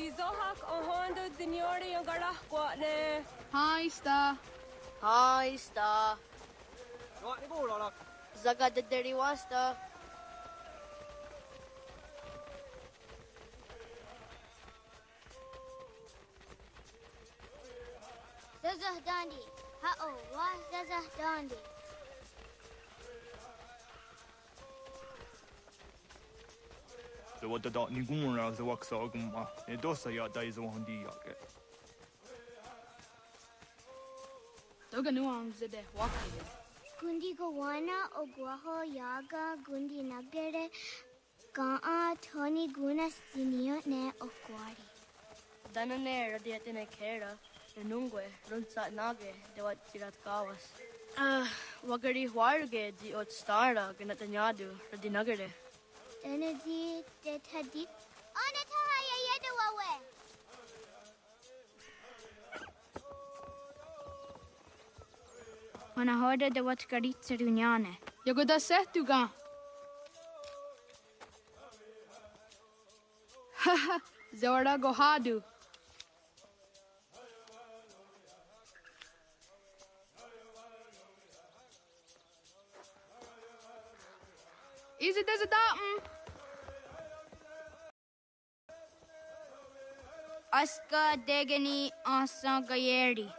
Zohak on Honda Signori and Garahquatne. Hi, Star. Hi, Star. Zaga the Derry Wasta. Zazah Dandi. Ha-oh, wah Zazah Dandi. So what the dot ni gumra the wax aguma. It does say that is one D. Doga nuam zede wakide. Gundi Gawana Oguaho Yaga Gundi Nagere Gaa Tony Gunas Dinio Ne Okwari. Danane Radiatine Kera, Renungue, Runsat Nage, de what Tirat Kawas. Wagari Warge, the Ot Stara, Ganatanyadu, Radinagare. Danadi de Tadik. Anatahaya Yedawawe. When I heard de wat Garitza Dunyane. Yogo da Setuga. Haha, Zora Gohadu. Is it as a datum? Aska Degani Asa Gayeri.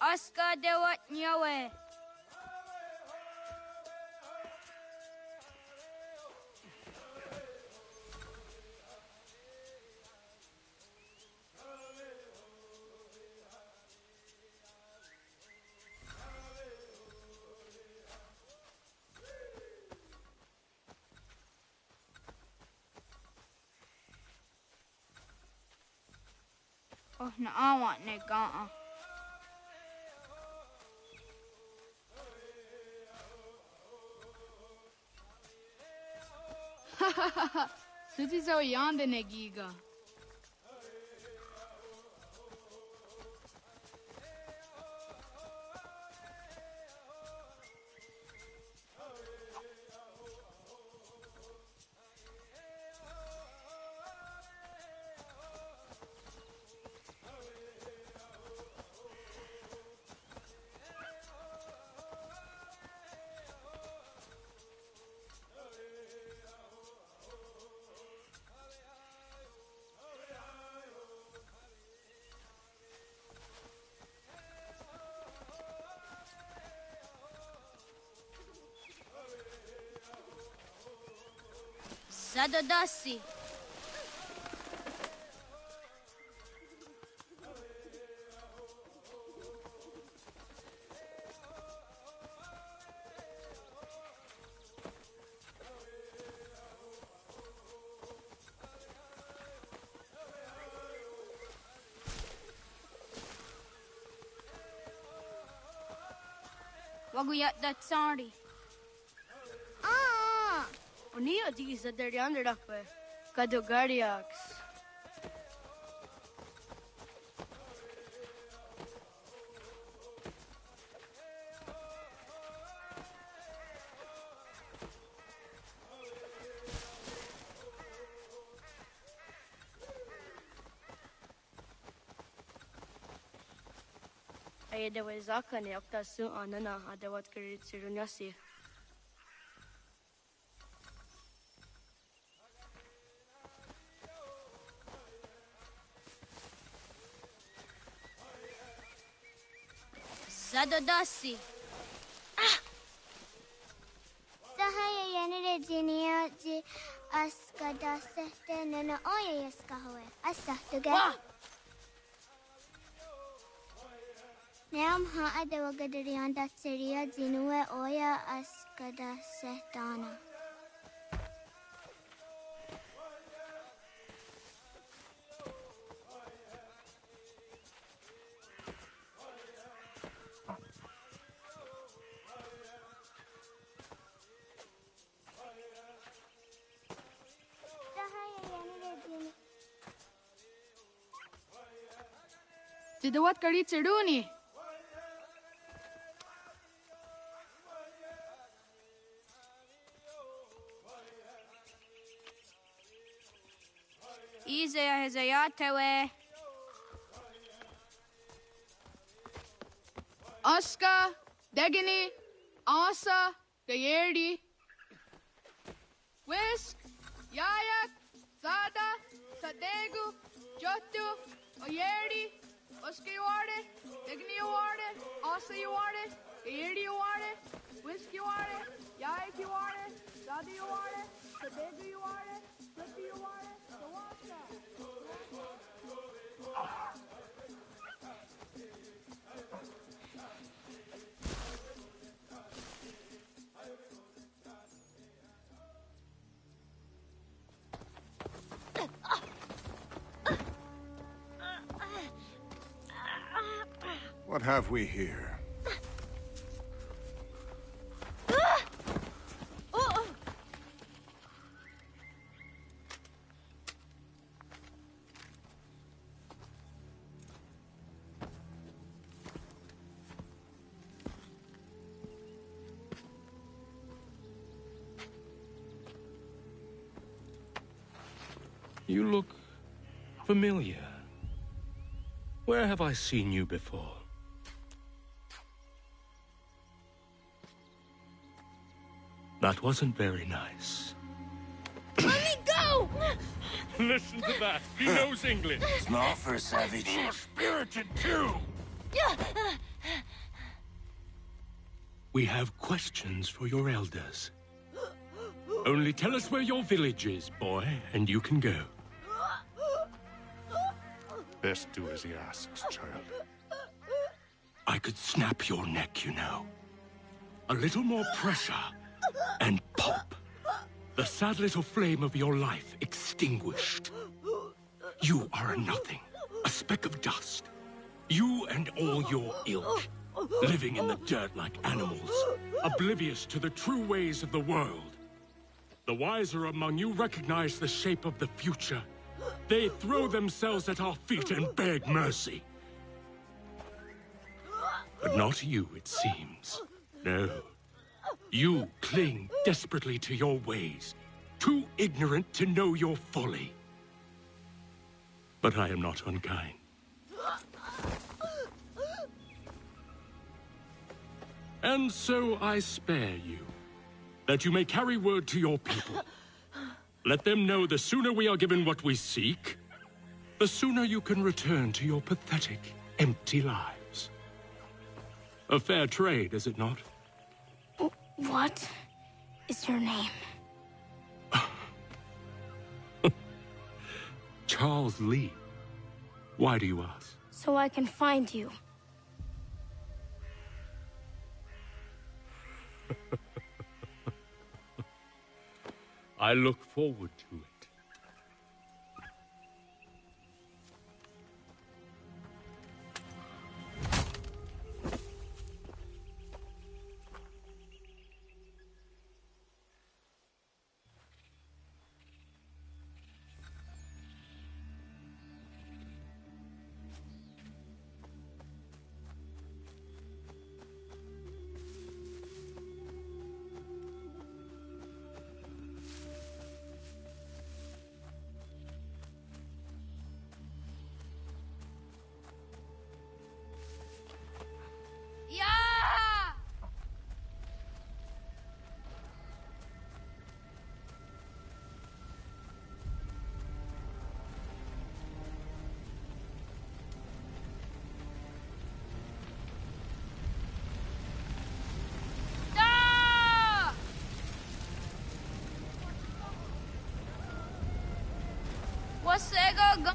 Aska de wat Nyawe. Oh, no, I want ne gata. Suti so yande ne giga. Zadodasi. Waguyat that sorry. Unia these at the under up Kadogariax. Ay de wazaka ni okta su anana adawat karit sirunyasi. Zadodasi. Sahaya Yanere Jinia Ji Askada Sete Nana Oya Yaskahoe. Asa together. Nam Ha Adawagadarian that Seria Jinue Oya Askada Setana. Did what Garitza Duni? Giza Hezayatewe. Oscar, Degani, Asa, Gayerdi. Whisk, Yayak, Zada, Sadegu, Jotu, Oyerdi, Oscar you are it, Degani you are it, Asa you are it, Gayerdi you are it, Whisk you are it, Yayak you are it, Zada you are it, Sadegu you are it, Jotu you are it, Sawasa. What have we here? You look familiar. Where have I seen you before? That wasn't very nice. Let me go! Listen to that. He knows English. Small for a savage. More spirited, too. We have questions for your elders. Only tell us where your village is, boy, and you can go. Best do as he asks, child. I could snap your neck, you know. A little more pressure, and pop. The sad little flame of your life extinguished. You are a nothing, a speck of dust. You and all your ilk, living in the dirt like animals, oblivious to the true ways of the world. The wiser among you recognize the shape of the future. They throw themselves at our feet and beg mercy. But not you, it seems. No. You cling desperately to your ways, too ignorant to know your folly. But I am not unkind. And so I spare you, that you may carry word to your people. Let them know the sooner we are given what we seek, the sooner you can return to your pathetic, empty lives. A fair trade, is it not? What is your name? Charles Lee. Why do you ask? So I can find you. I look forward to it. Wasego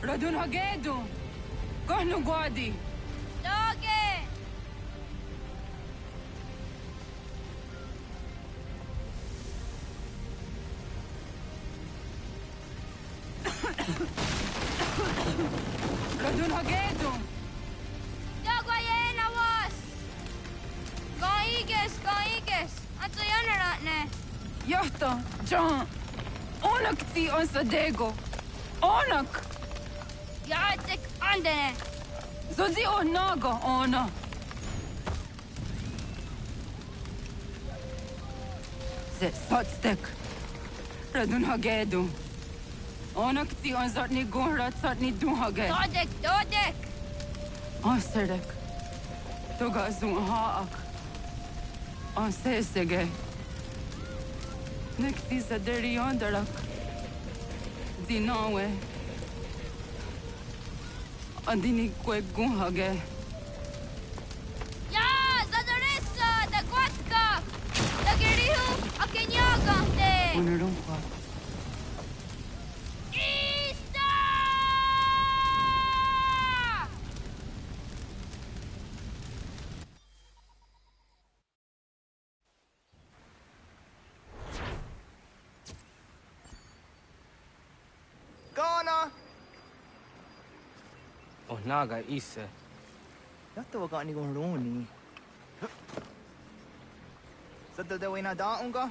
Radun Hagedu! Kohnu Gwadi! Doggy! Radun hagedu. Dagwayena was. Kaiges. Atso yanaratne. Yahta, John. Onak ti on sadego. Onak. Yatik andene. Zozi onaga ona. Zet sotstek. Radun hagedu. Onak ti on zartni gunrat zartni duhage. Dodek. Aserdek. Toga zun haak. Ansesege. Nekti zaderi ondarak. Dinawe. Andini kwe gunhage. Ya, zadarissa, da kwatka. Da girihu, akenyaga te. Unurumpa. Isa! Ghana! Oh, naga isa. Yatta waka ni kong roni. Sa dadawin na daong ka?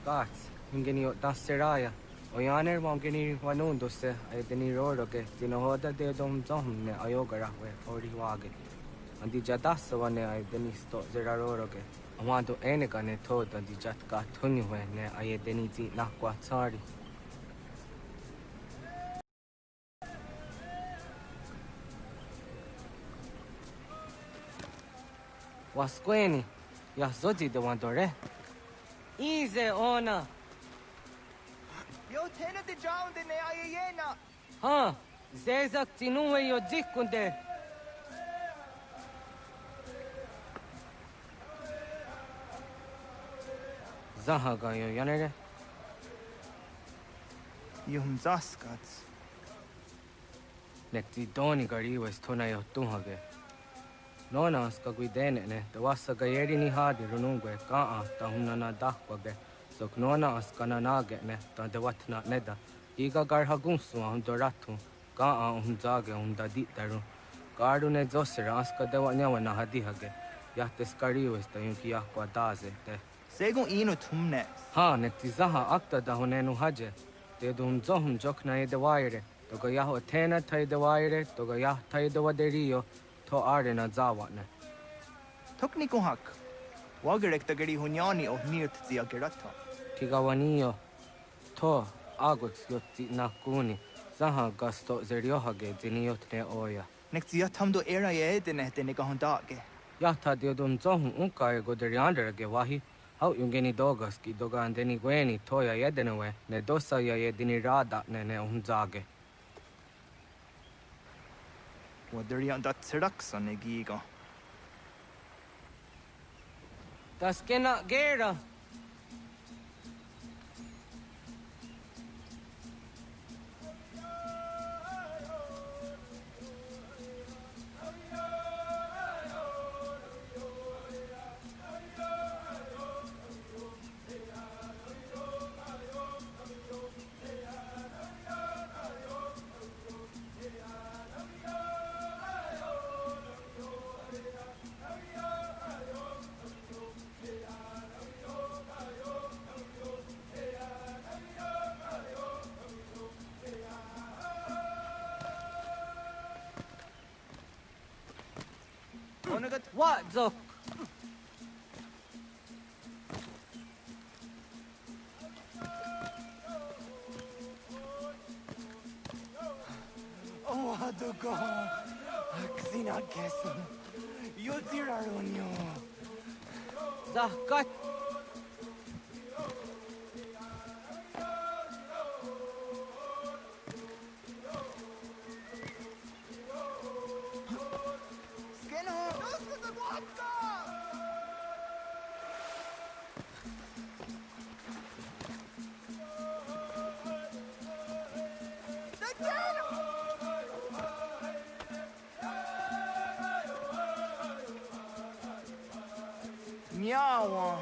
Gats, ingeni daseraya. Oyaner mongeni wanundose, ay deniroroge, dinohoda de dom zomne ayogarawe, oriwage. Andi jadasawane ay denisto zeraroroge. Amando enegane toda di jatka tunywe ne ay denizi nakwa tsari. Wasqueni, ya zoji de wandore. Ize ona. Yo tena de jaunde ne ayena. Ha, zezak tinuwe yo jikunde. Zahaga yo yanere. Yum zaskats. Nekti doni gari wes tona yo tuhage. Nona ska guidene ne, da wasa gayeri ni hadi runungwe kaa ta hunana dahwage. Sok nona askana nage ne, ta de watna neda. Iga garhagunsu ahun doratu, kaa ahun zage ahun daditaru. Garu ne zosira aska de wanyawa na hadihage. Yahtes gari wes ta yunki yahkwa daze te. Segun ino tumne. Ha, nekti zaha akta da hunenu haje. Te dum zohum jokna e de waire. Toga yaho tena tai de waire, toga yah tai de waderio. To arena zawatne. Tokni kuhak. Wagerek tagari hunyani o nirt zia gerata. Tigawanio. To aguts yotti nakuni. Zaha gasto zeriohage ziniotne oya. Nekzia tamdo era ye edene de negahondage. Yahta diodum zohum unka e goderianderage wahi. Hau yungeni dogaski doga andeni gweni toya yedenewe. Ne dosa ya yedini rada ne unzage. Waderian dat seraksa negiga. Das kena gera. What the? Oh, adugo. Aksina kesun. Yotirarunyo. Zahkat. Miawa.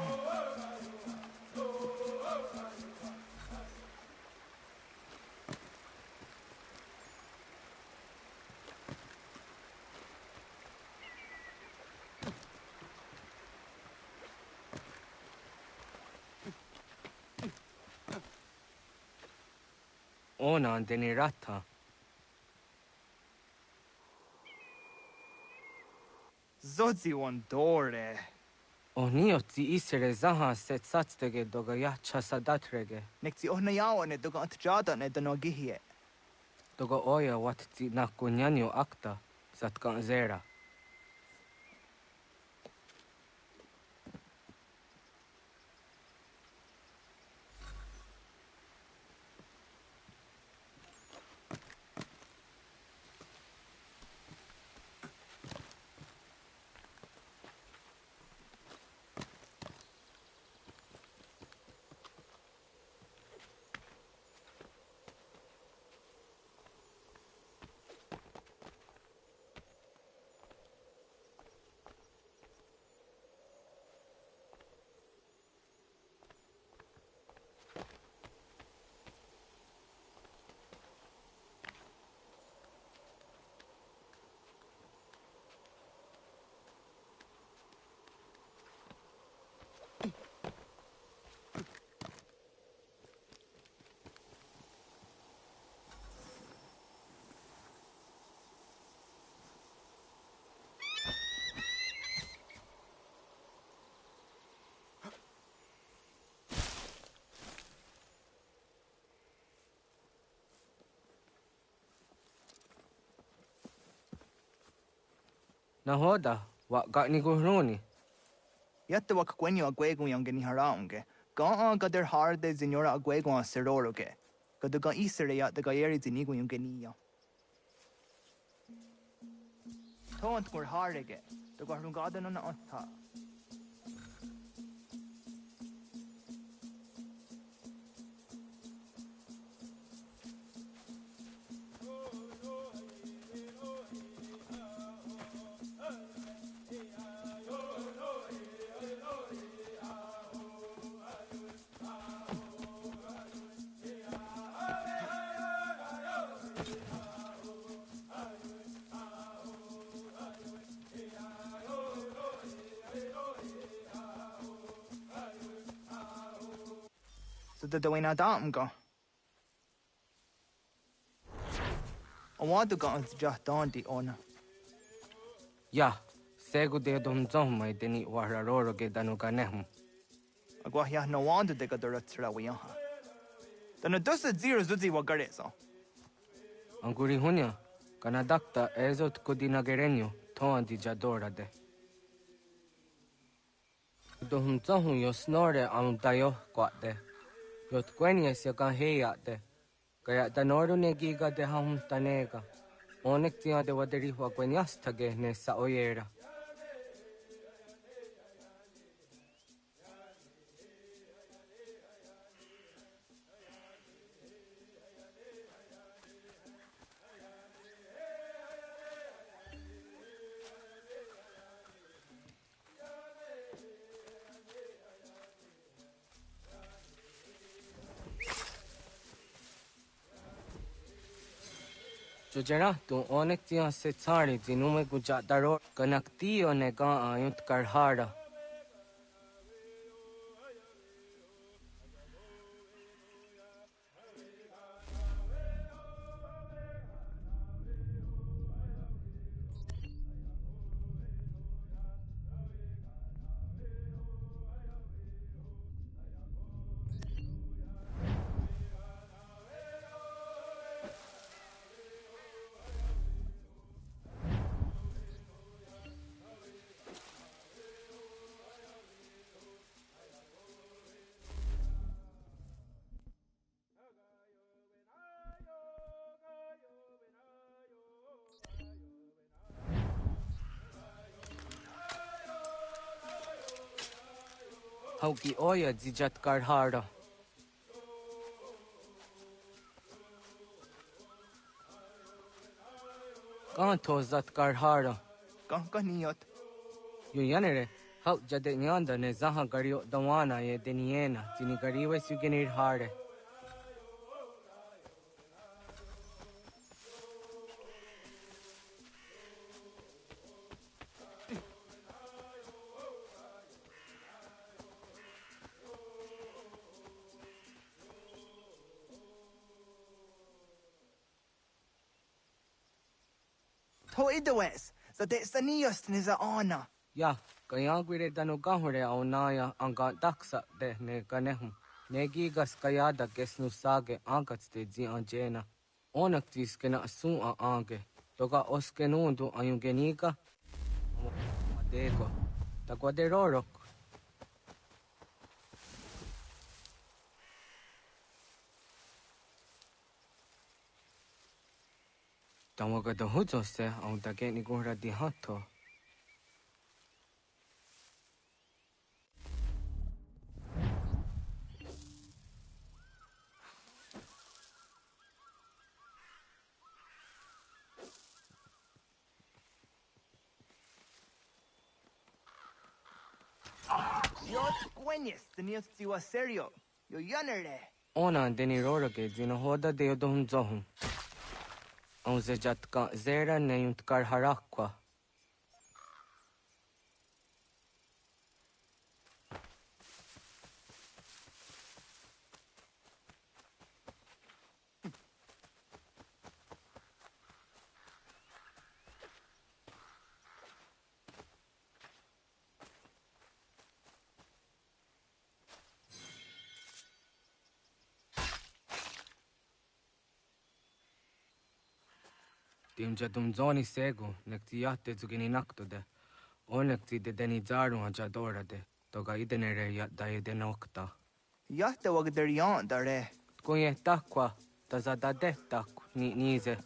Ona andeni rata. Zodzi wandore. Onioti isere zaha set satstege doga yacha sadatrege. Nekzi ohnayawa ne doga antjada ne danogihie. Doga oya watti nakunyanyo akta satkan zera. Na hoda, wa got ni guruni. Yatta wak gwenyo agwego yang geni haraunge. Ga gader harde zinora agwego a seroroge. Gadaga isere ya daga yeri zinigo yung genia. Tont gur harege. Daga rungada no na otta. So the wina dam go. I want to go on just on the ona. Ya, segu de dom zom mai deni wararoro ge danu ganehum. Agwa ya no wanda de gadara tsra wiyaha. Dana dosa zero zuzi wagareso. Anguri hunya, kana dakta ezot kudina gerenyo, toan di jadora de. Dohum zohum yo snore am dayo kwate. Yot kwenyes ya kan heya de. Kaya danoru ne giga de hum tanega. Onek tia de waderi wa kwenyas tage ne sa oyera. Jujera tu onek tia se tsari zinume gujataro kanaktiyo ne ga ayunt karhara. Hauki oya zijat karhara. Kan tozat karhara. Kan niyot. Yo yanere, hau jade nyanda ne zaha gario dawana ye deniena, zini gariwe sugenir hare. To idawes. So de saniyos ni za ona. Ya, kaya gwire danu gahure au naya anga daksa de ne ganehum. Ne gigas kaya da gesnu sage angats de zi anjena. Onak tis kena asun a ange. Toga oskenundu ayungenika. Madego. Taguaderorok. Tawaga da huzo se au da geni gura di hato. Yot gwenyes, saniyos tiwa serio. Yo yanere. Ona deni roroge zino hoda de yodum zohum. Au zejatka zera ne yuntkar harakwa. Timja tum zoni segu, nekti jahte zugini naktode. Onneksi de deni zarun haja dorade, toga idenere ja da idenokta. Jahte wagder yan dare. Kun je takwa, da za da de tak ni nize.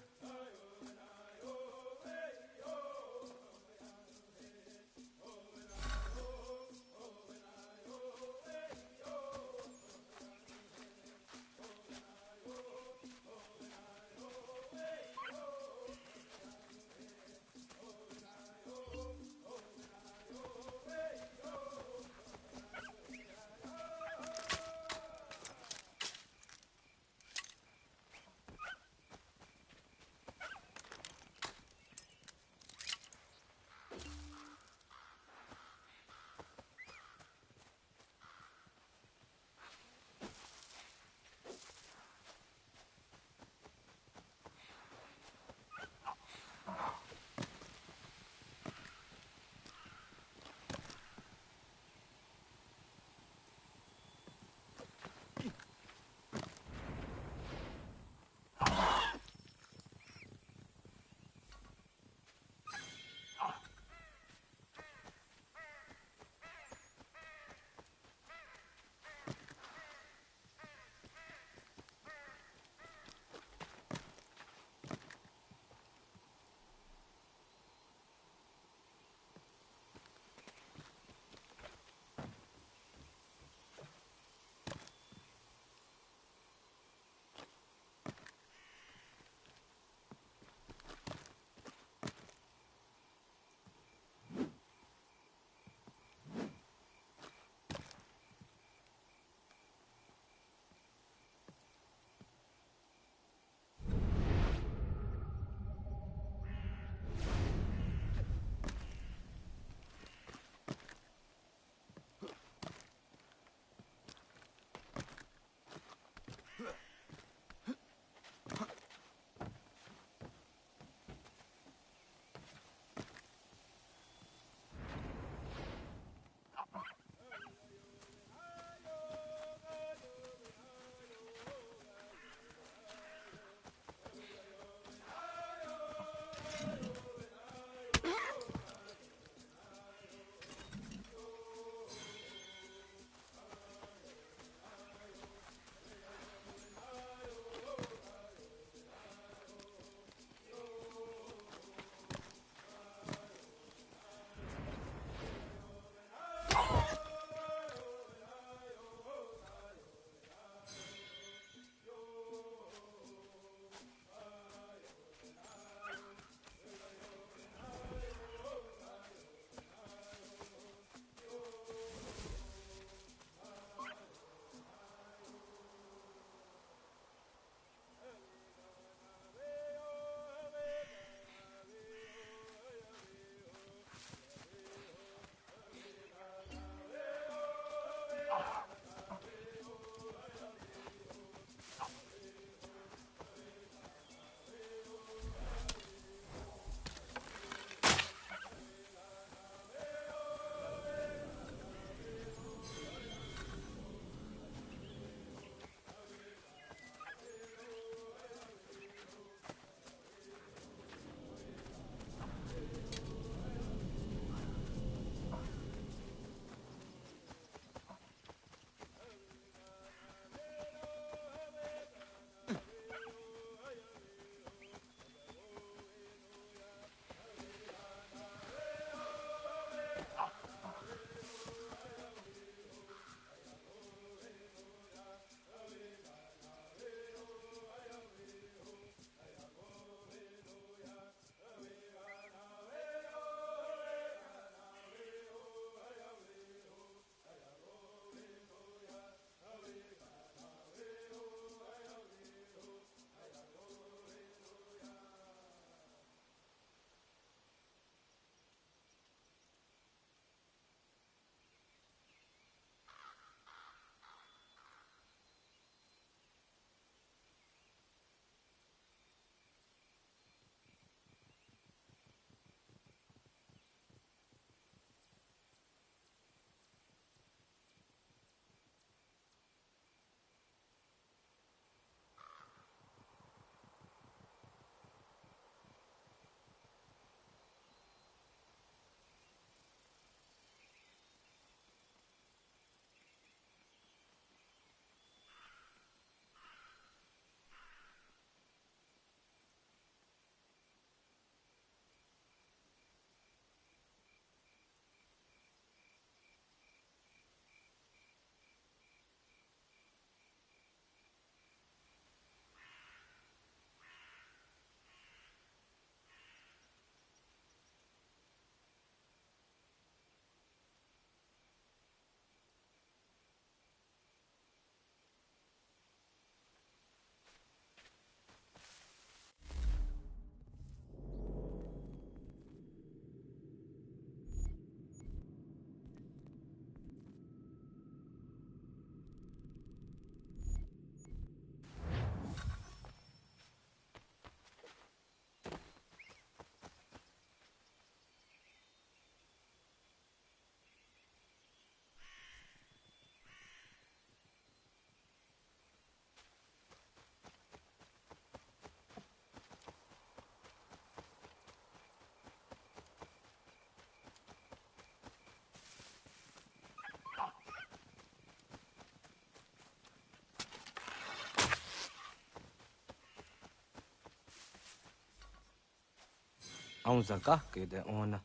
Ông già cả cái để ôn à.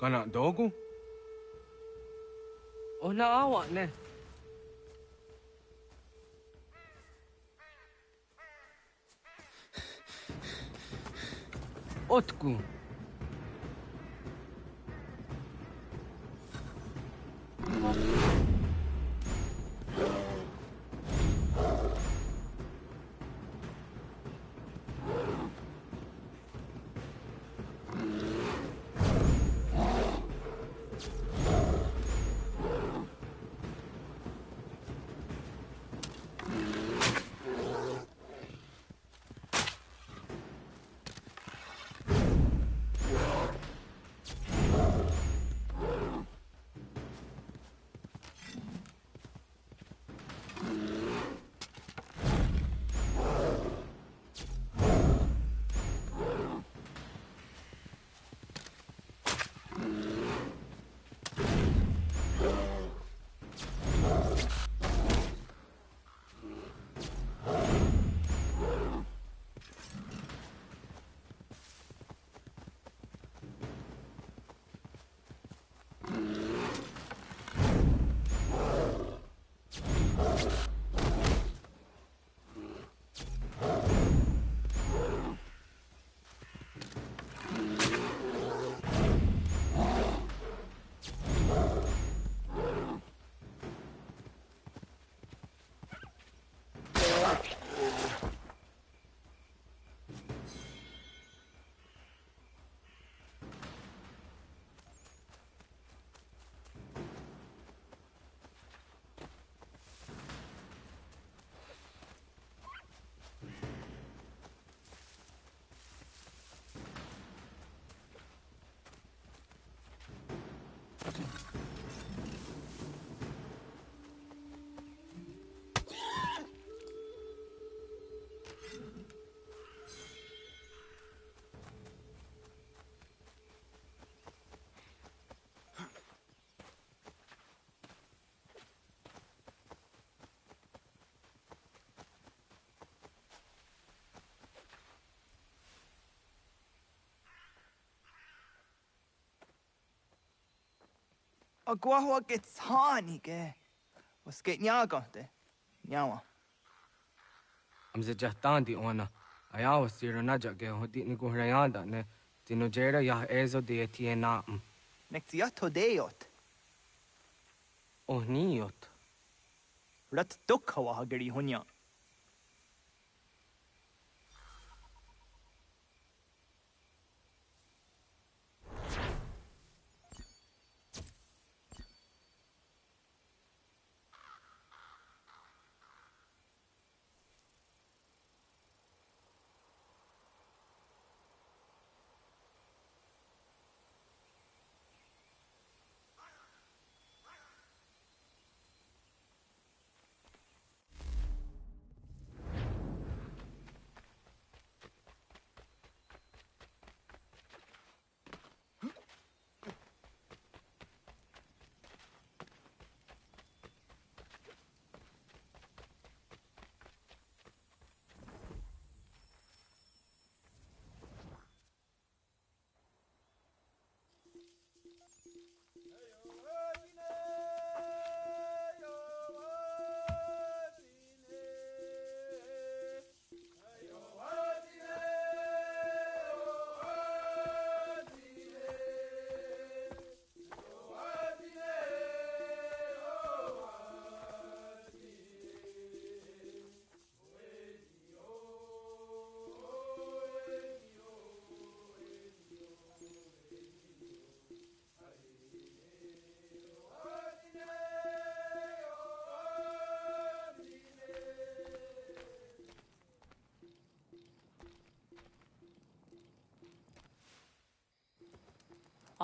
Kana dogu? Ona awak ne. Otku. Agua gets honey, ge. Was get nyaga de. Nyawa. Am ze jahtan di ona. Ayaw siro na jage hodi ni guhrayanda ne. Tino jera yah ezo de tiena. Nexiato deot. Oh niot. Rat dukhawa hagari hunya.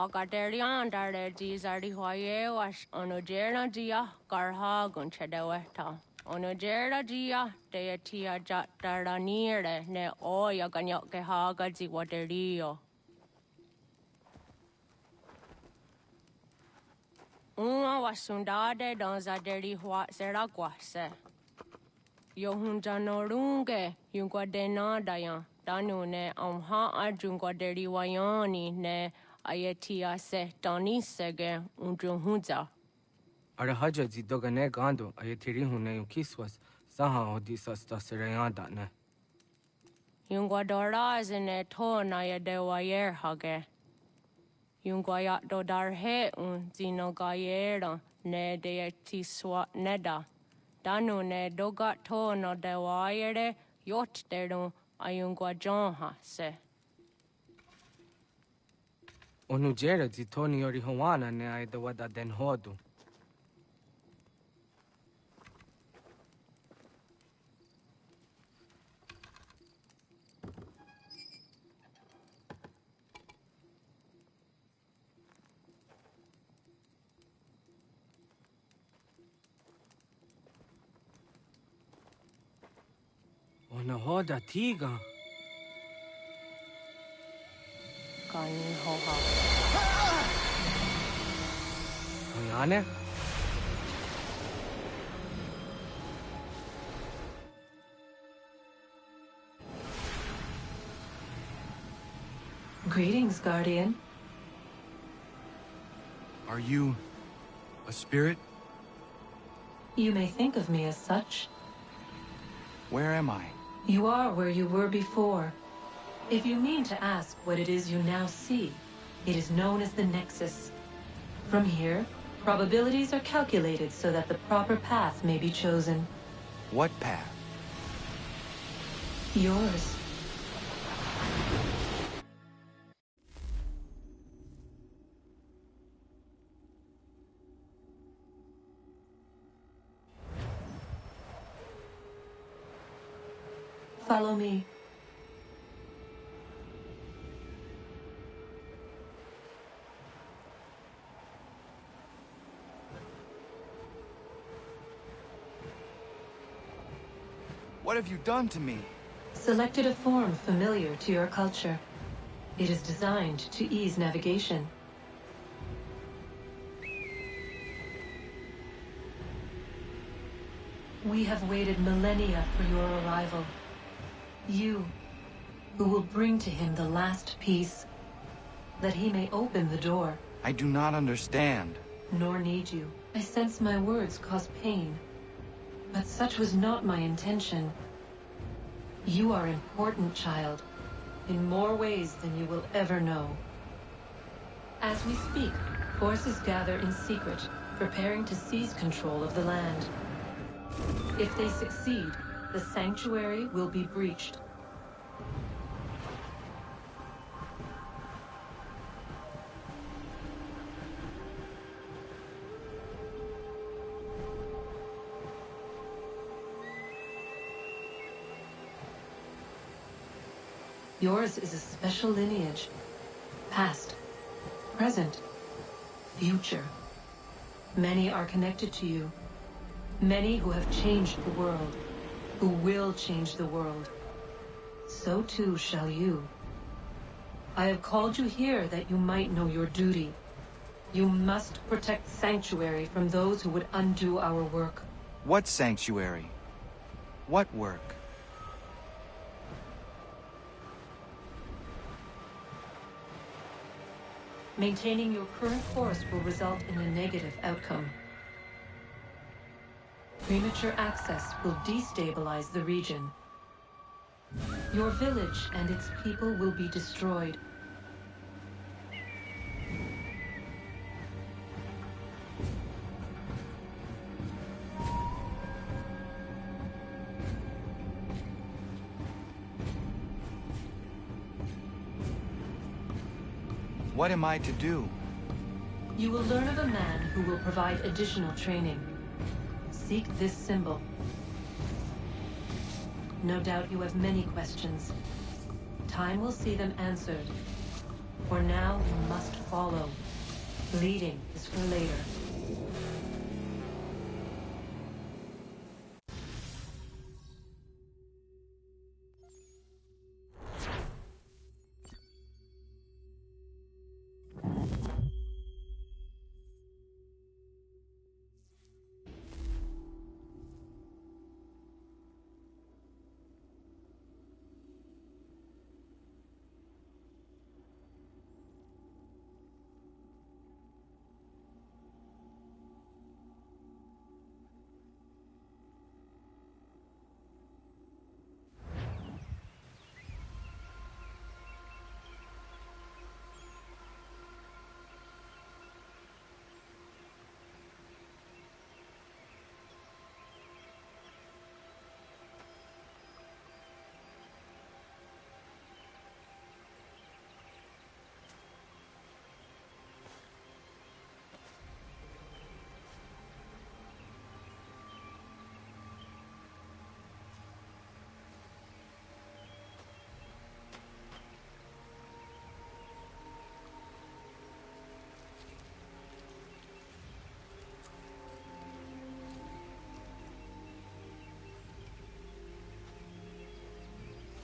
Hakatarian dare Gizardi Hoye was Onogera Gia, Garha Gunchedeweta. Onogera Gia, Deatia Jataraniere, ne Oya Ganyoke Hagazi Waterio. Uma was Sundade Donzaderi Huat Seraguase. Yohunjanorunge, Yunguadena Dayan, Danune, Amha Junguaderi Wayani, ne. Ayatia se Dani Sege Unjunhuza. Arahaja Zidogane Gando, Ayatiri Hune Kiswas, Saha Odisa Staserayanda ne. Yunguadora is in a ton I de wayer hage. Yunguayat do darhe un zino gayera ne de tiswa neda. Danu ne dogat ton o de wayere yot deru ayunguajonha se. Onujera Zitoni Ori Hawana ne I the Wada Den Hodu. Ona Hoda Tiga. Kani hoha. Oyane? Greetings, Guardian. Are you a spirit? You may think of me as such. Where am I? You are where you were before. If you mean to ask what it is you now see, it is known as the Nexus. From here, probabilities are calculated so that the proper path may be chosen. What path? Yours. Follow me. What have you done to me? Selected a form familiar to your culture. It is designed to ease navigation. We have waited millennia for your arrival. You, who will bring to him the last piece, that he may open the door. I do not understand. Nor need you. I sense my words cause pain. But such was not my intention. You are important, child, in more ways than you will ever know. As we speak, forces gather in secret, preparing to seize control of the land. If they succeed, the sanctuary will be breached. Yours is a special lineage. Past, present, future. Many are connected to you. Many who have changed the world, who will change the world. So too shall you. I have called you here that you might know your duty. You must protect Sanctuary from those who would undo our work. What sanctuary? What work? Maintaining your current course will result in a negative outcome. Premature access will destabilize the region. Your village and its people will be destroyed. What am I to do? You will learn of a man who will provide additional training. Seek this symbol. No doubt you have many questions. Time will see them answered. For now, you must follow. Leading is for later.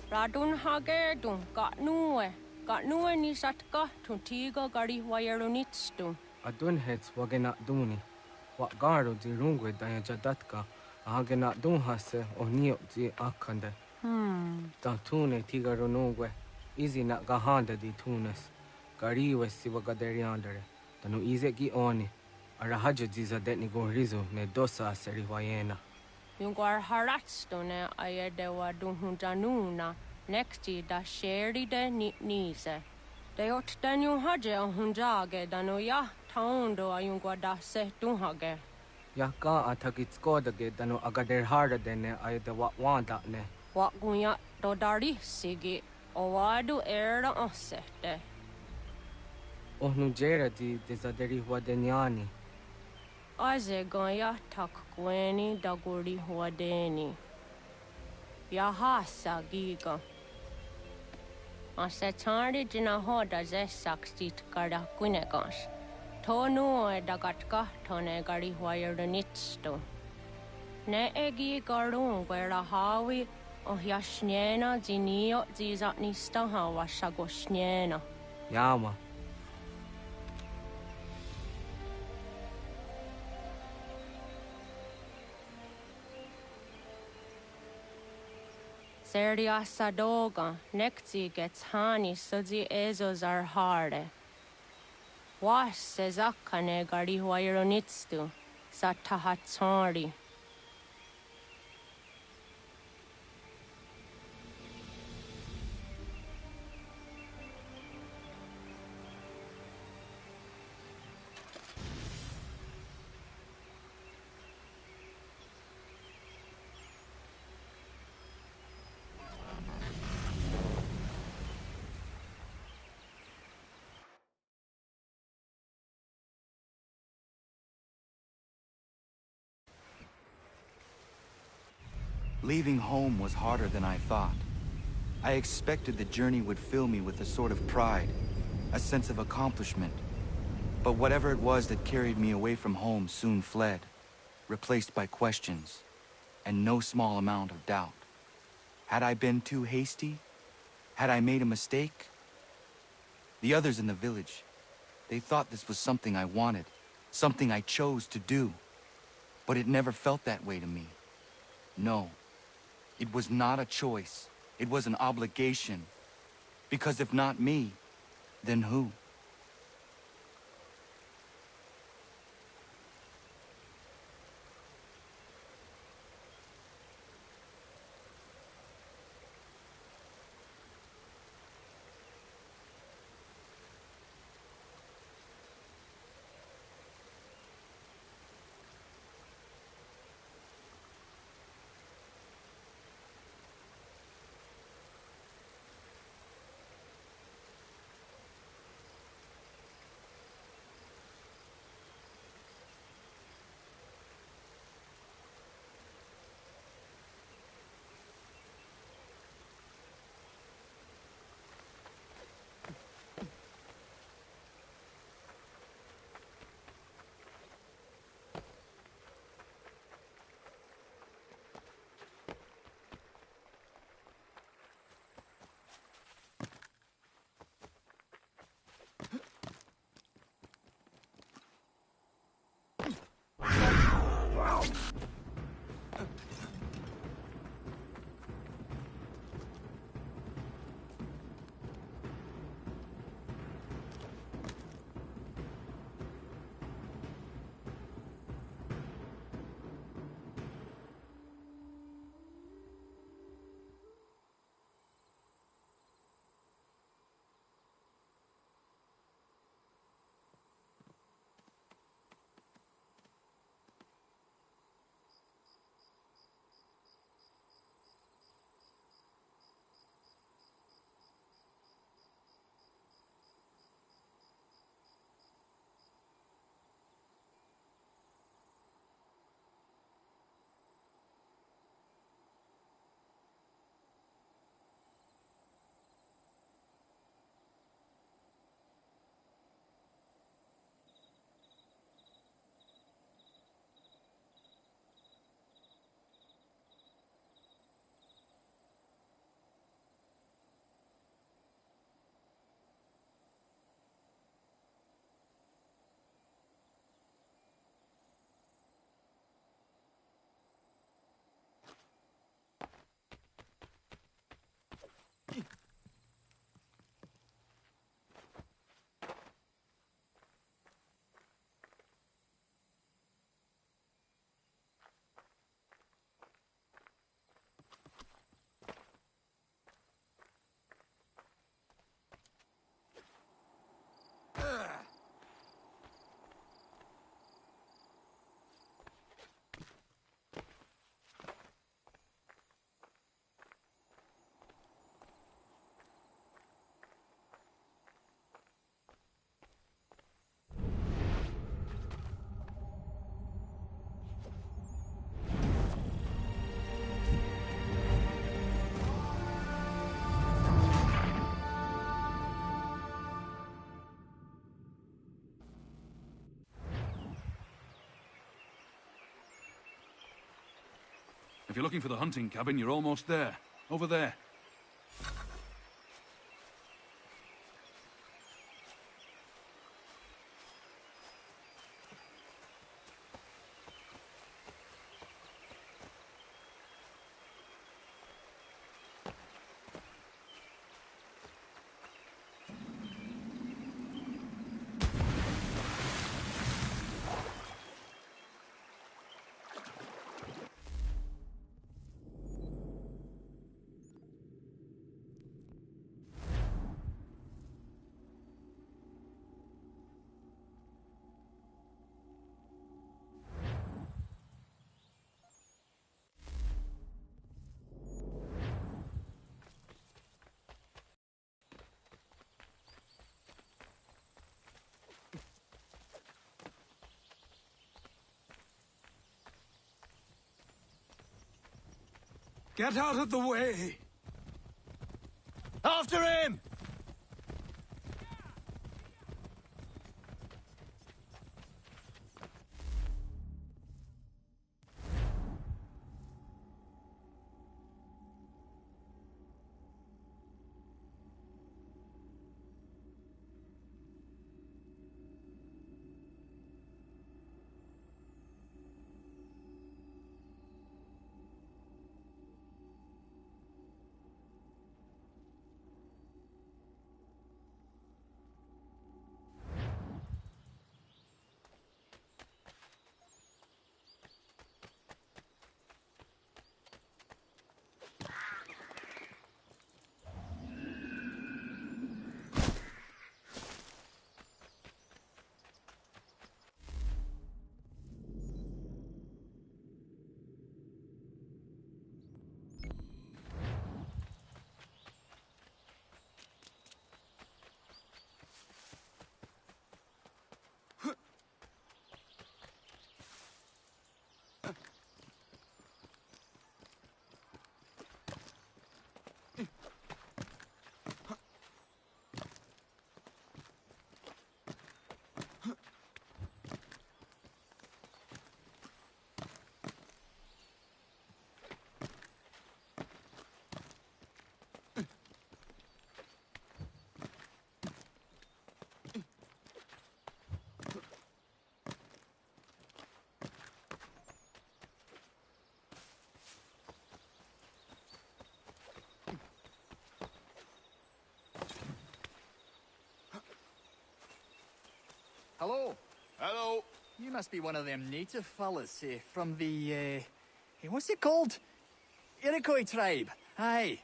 Radun hage dun got nuwe ni satka tun tiga gari wayerunitstu. Adun hets wagena duni. Wat garo di rungwe daya jadatka. Ahagena dun hase o nio di akande. Ta tune tiga runungwe. Izi na gahanda di tunes. Gariwe si wagaderiandere. Tanu ize gi oni. Arahajo di zadetni gorizo ne dosa aseri wayena. Yungwar haratstu ne ayedewa dun hunjanuna. Nekti da sheri de nise. De ot danu haje a hunjage danu ya taundo ayungwa da se dun hage. Ya ka atakitskoda ge danu agader harda dene ayede wanda ne. Wat gunya do dari sigi o wadu era osete. Ohnu jera di dezaderi wadenyani. Aze gonya tak gweni daguri wadeni. Ya hasa giga. Ase tari jina hoda ze saksit kada kunegas. Tonu e dagatka tone gari wayernitsto. Ne egi garun gwera hawi o yashnena zinio zizatnista hawa shagoshnena. Yama. Seria sadoga, nekti gets hani sudzi ezos are harde. Was sezakane gari wayronitstu, satahatsori. Leaving home was harder than I thought. I expected the journey would fill me with a sort of pride, a sense of accomplishment. But whatever it was that carried me away from home soon fled, replaced by questions, and no small amount of doubt. Had I been too hasty? Had I made a mistake? The others in the village, they thought this was something I wanted, something I chose to do. But it never felt that way to me. No. It was not a choice. It was an obligation. Because if not me, then who? If you're looking for the hunting cabin, you're almost there. Over there. Get out of the way! After him! Hello. Hello. You must be one of them native fellas, from the, what's it called? Iroquois tribe. Aye.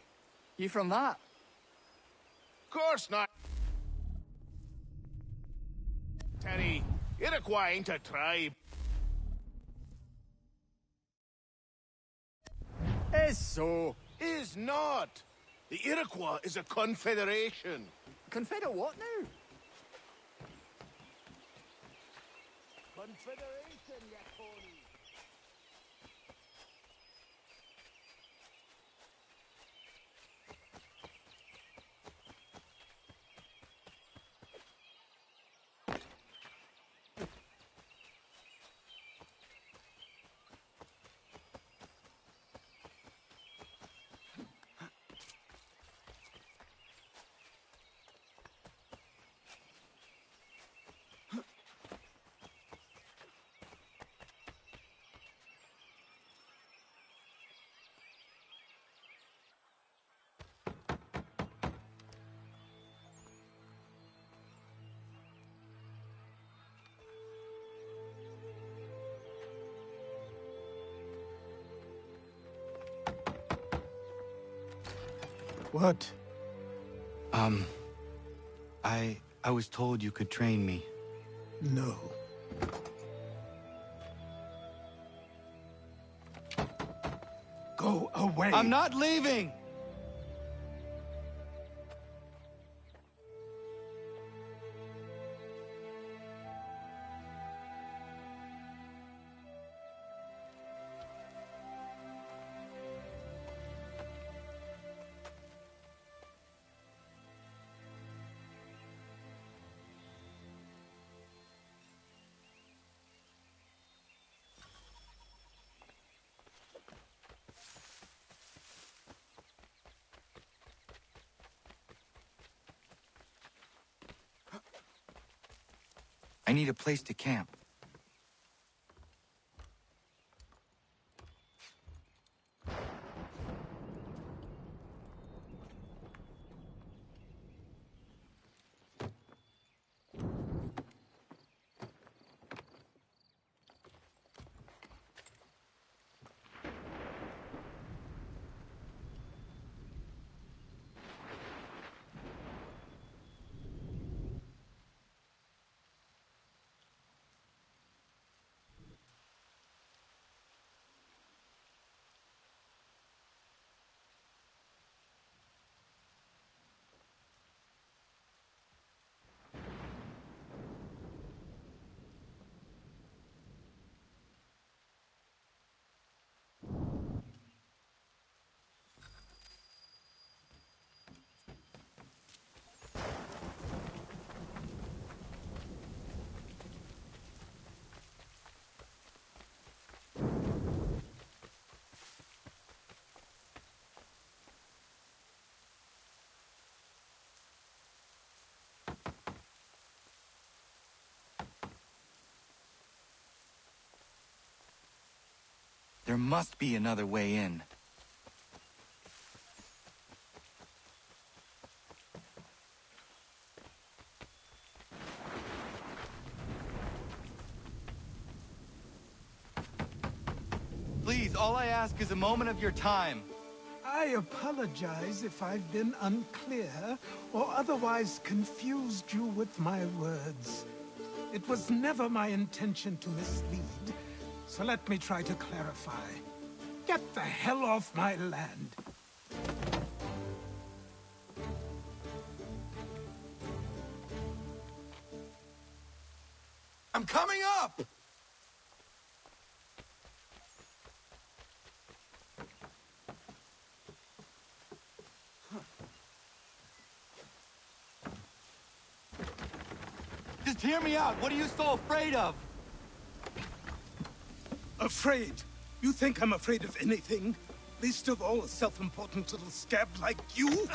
You from that? Of course not. Terry, Iroquois ain't a tribe. Is so. Is not. The Iroquois is a confederation. Confederate what now? Confederation, ya pony. What? I was told you could train me. No. Go away. I'm not leaving! I need a place to camp. There must be another way in. Please, all I ask is a moment of your time. I apologize if I've been unclear or otherwise confused you with my words. It was never my intention to mislead, so let me try to clarify. Get the hell off my land. I'm coming up! Just hear me out. What are you so afraid of? Afraid? You think I'm afraid of anything? Least of all a self-important little scab like you?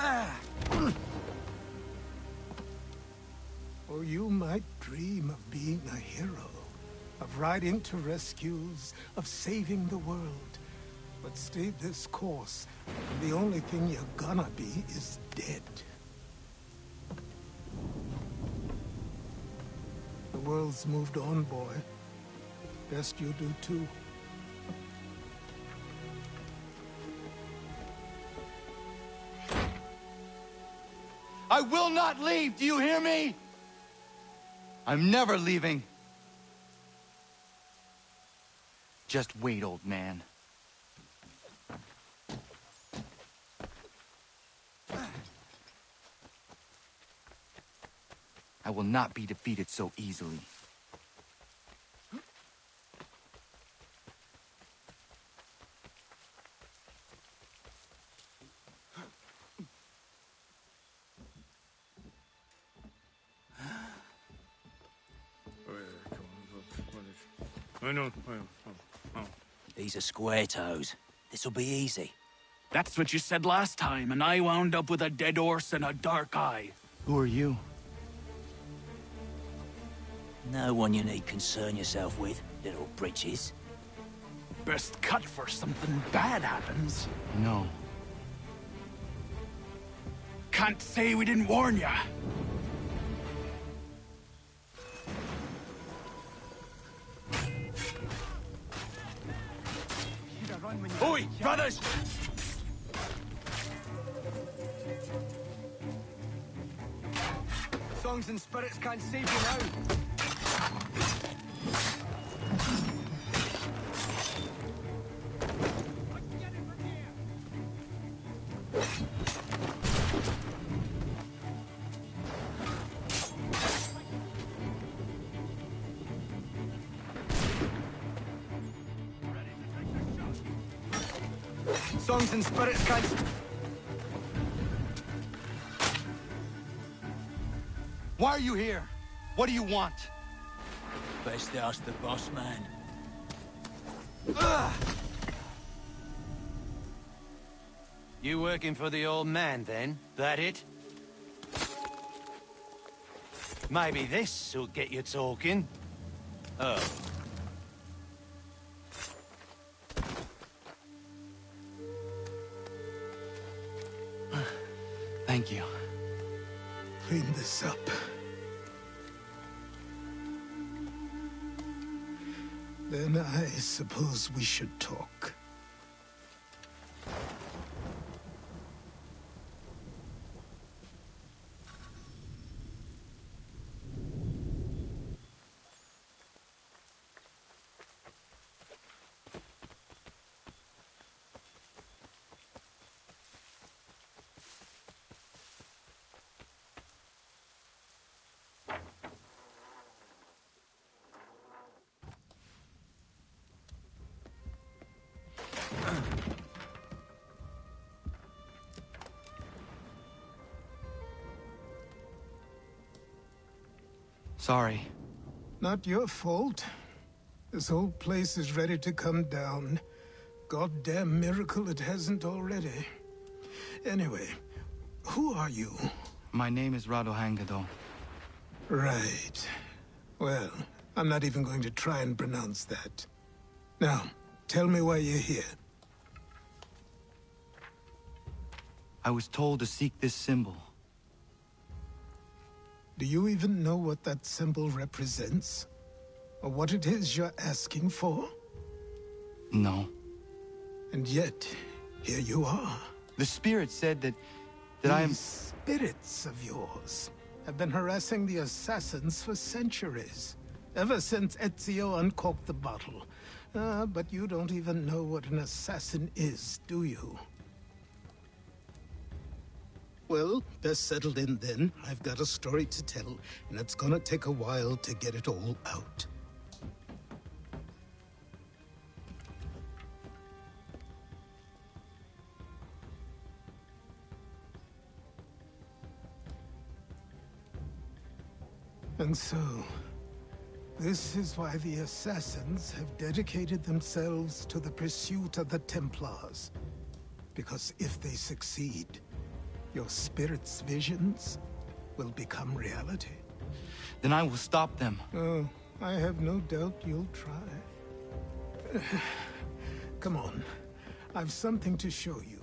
Or you might dream of being a hero, of riding to rescues, of saving the world. But stay this course, and the only thing you're gonna be is dead. The world's moved on, boy. Best you do too. I will not leave, do you hear me? I'm never leaving. Just wait, old man. I will not be defeated so easily. These are square toes. This'll be easy. That's what you said last time, and I wound up with a dead horse and a dark eye. Who are you? No one you need concern yourself with, little britches. Best cut for something bad happens. No. Can't say we didn't warn ya. Oi, brothers! Songs and spirits can't save you now. Songs and spirits can't... Why are you here? What do you want? Best ask the boss man. You working for the old man, then? That it? Maybe this will get you talking. Oh. Thank you. Clean this up. Then I suppose we should talk. Sorry. Not your fault. This whole place is ready to come down. Goddamn miracle it hasn't already. Anyway, who are you? My name is Radohangado. Right. Well, I'm not even going to try and pronounce that. Now, tell me why you're here. I was told to seek this symbol. Do you even know what that symbol represents? Or what it is you're asking for? No. And yet, here you are. The spirit said that I am... These spirits of yours have been harassing the assassins for centuries. Ever since Ezio uncorked the bottle. But you don't even know what an assassin is, do you? Well, best settled in then. I've got a story to tell, and it's gonna take a while to get it all out. And so, this is why the Assassins have dedicated themselves to the pursuit of the Templars. Because if they succeed, your spirit's visions will become reality. Then I will stop them. Oh, I have no doubt you'll try. Come on. I've something to show you.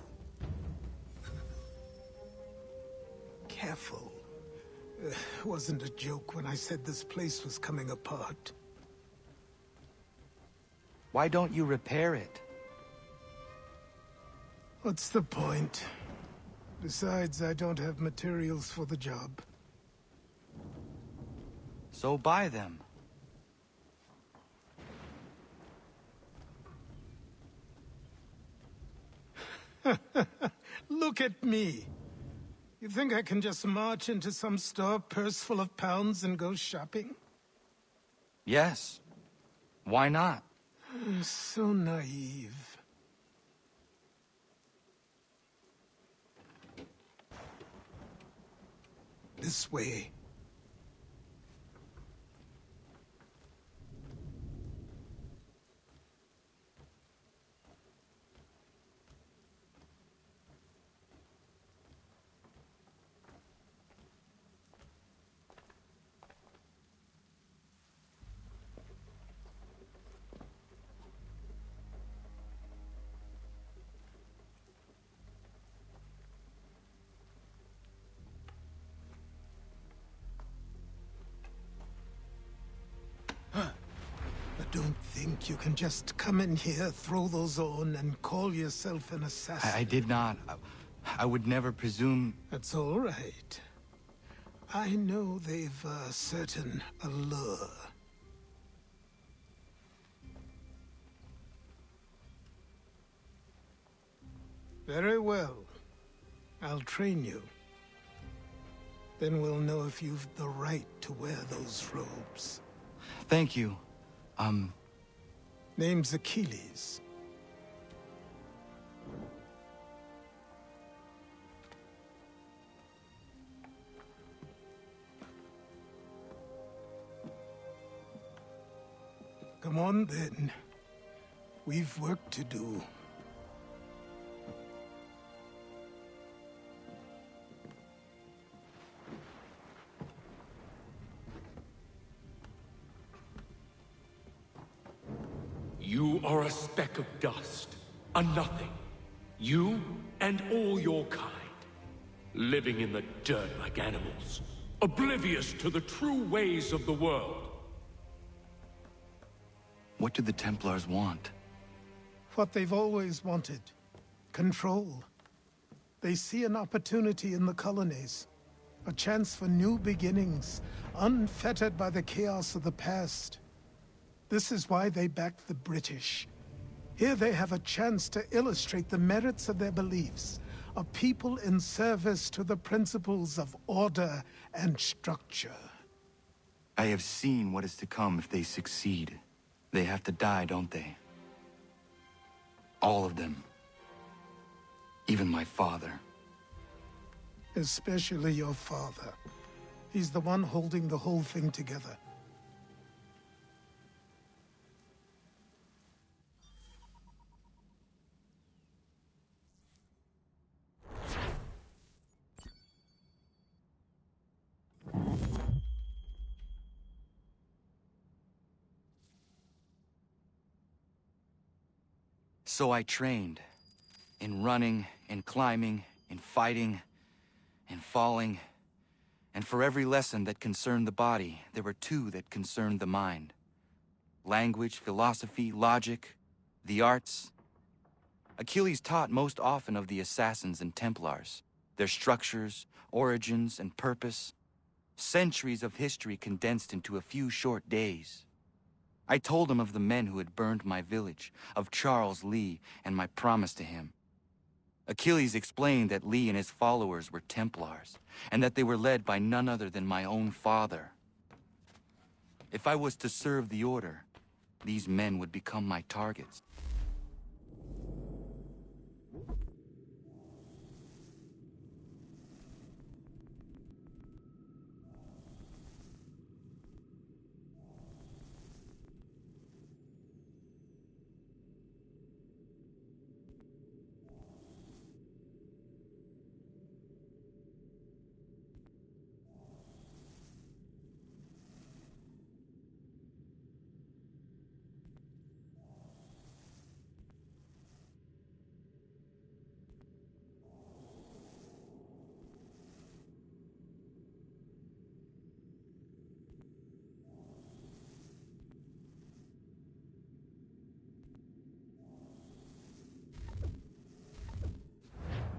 Careful. Wasn't a joke when I said this place was coming apart. Why don't you repair it? What's the point? Besides, I don't have materials for the job. So buy them. Look at me. You think I can just march into some store, purse full of pounds, and go shopping? Yes. Why not? So naive. This way. Don't think you can just come in here, throw those on, and call yourself an assassin. I did not. I would never presume... That's all right. I know they've a certain allure. Very well. I'll train you. Then we'll know if you've the right to wear those robes. Thank you. Name's Achilles. Come on, then. We've work to do. You are a speck of dust, a nothing. You and all your kind, living in the dirt like animals, oblivious to the true ways of the world. What do the Templars want? What they've always wanted. Control. They see an opportunity in the colonies. A chance for new beginnings, unfettered by the chaos of the past. This is why they backed the British. Here they have a chance to illustrate the merits of their beliefs. A people in service to the principles of order and structure. I have seen what is to come if they succeed. They have to die, don't they? All of them. Even my father. Especially your father. He's the one holding the whole thing together. So I trained. In running, in climbing, in fighting, in falling. And for every lesson that concerned the body, there were two that concerned the mind. Language, philosophy, logic, the arts. Achilles taught most often of the assassins and Templars, their structures, origins, and purpose. Centuries of history condensed into a few short days. I told him of the men who had burned my village, of Charles Lee, and my promise to him. Achilles explained that Lee and his followers were Templars, and that they were led by none other than my own father. If I was to serve the Order, these men would become my targets.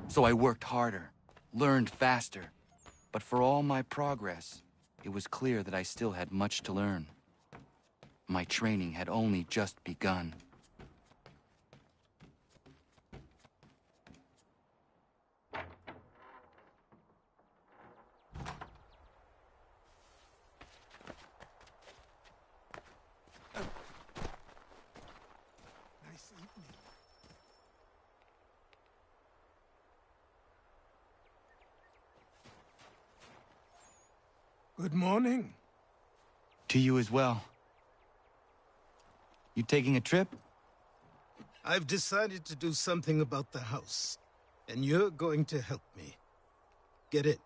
So I worked harder, learned faster. But for all my progress, it was clear that I still had much to learn. My training had only just begun. Nice evening. Good morning. To you as well. You taking a trip? I've decided to do something about the house, and you're going to help me. Get it?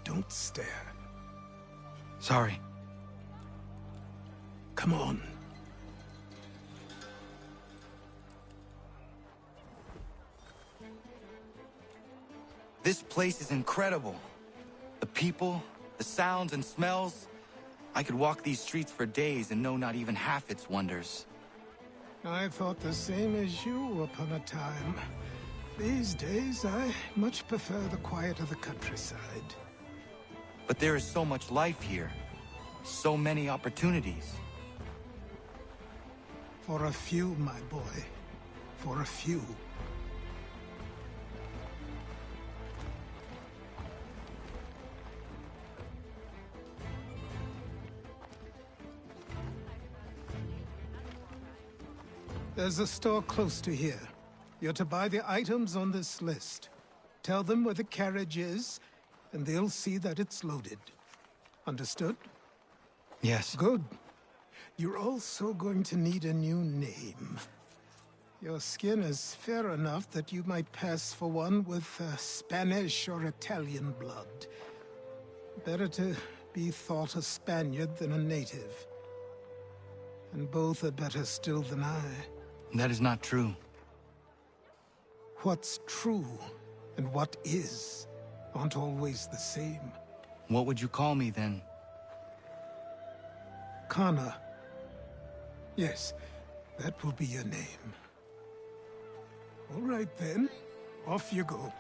Don't stare. Sorry. Come on. This place is incredible. The people, the sounds and smells. I could walk these streets for days and know not even half its wonders. I thought the same as you upon a time. These days, I much prefer the quiet of the countryside. But there is so much life here. So many opportunities. For a few, my boy. For a few. There's a store close to here. You're to buy the items on this list. Tell them where the carriage is, and they'll see that it's loaded. Understood? Yes. Good. You're also going to need a new name. Your skin is fair enough that you might pass for one with Spanish or Italian blood. Better to be thought a Spaniard than a native. And both are better still than I. That is not true. What's true and what is aren't always the same. What would you call me then? Kana. Yes, that will be your name. All right then, off you go.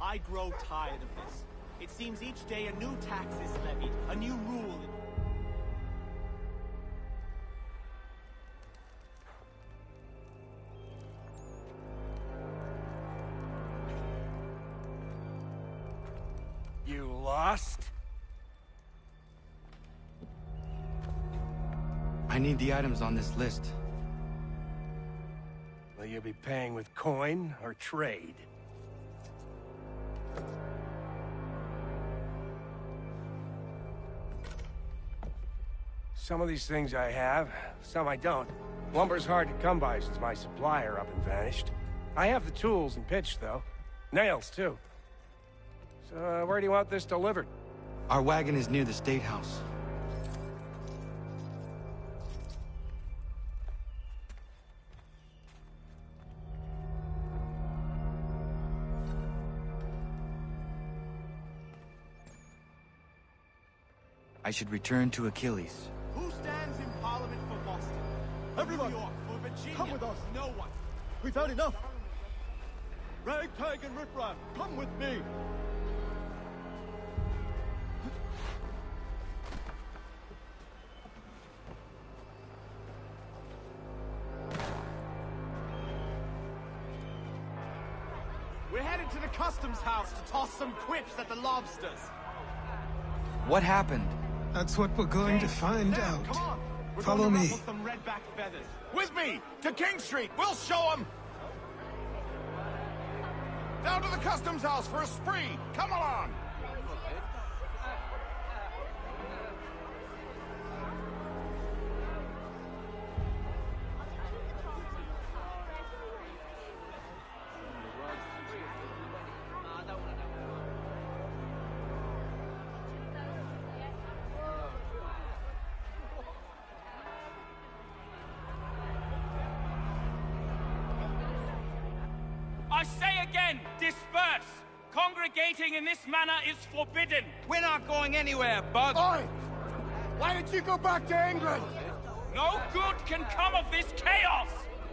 I grow tired of this. It seems each day a new tax is levied, a new rule. You lost? I need the items on this list. Will you be paying with coin or trade? Some of these things I have, some I don't. Lumber's hard to come by since my supplier up and vanished. I have the tools and pitch, though. Nails, too. So, where do you want this delivered? Our wagon is near the State House. I should return to Achilles. Who stands in Parliament for Boston? Everyone, New York, for Virginia. come with us. No one. We've had enough. Ragtag and riffraff, come with me. We're headed to the customs house to toss some quips at the lobsters. What happened? That's what we're going to find out. Come on. We're Follow going to me. ruffle some redback feathers. With me! To King Street! We'll show them! Down to the customs house for a spree! Come along! I say again, disperse! Congregating in this manner is forbidden! We're not going anywhere, Bug! Oi! Why did you go back to England? No good can come of this chaos!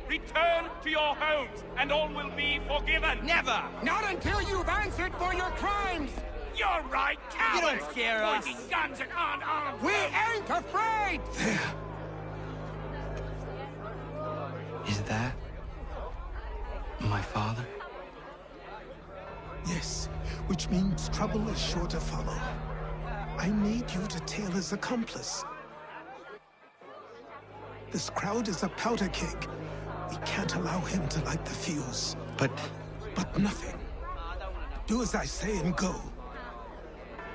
Return to your homes, and all will be forgiven! Never! Not until you've answered for your crimes! You're right, cowards! You don't scare us! Pointing guns and aren't armed! We ain't afraid! Is that my father? Yes, which means trouble is sure to follow. I need you to tail his accomplice. This crowd is a powder keg. We can't allow him to light the fuse. But nothing. Do as I say and go.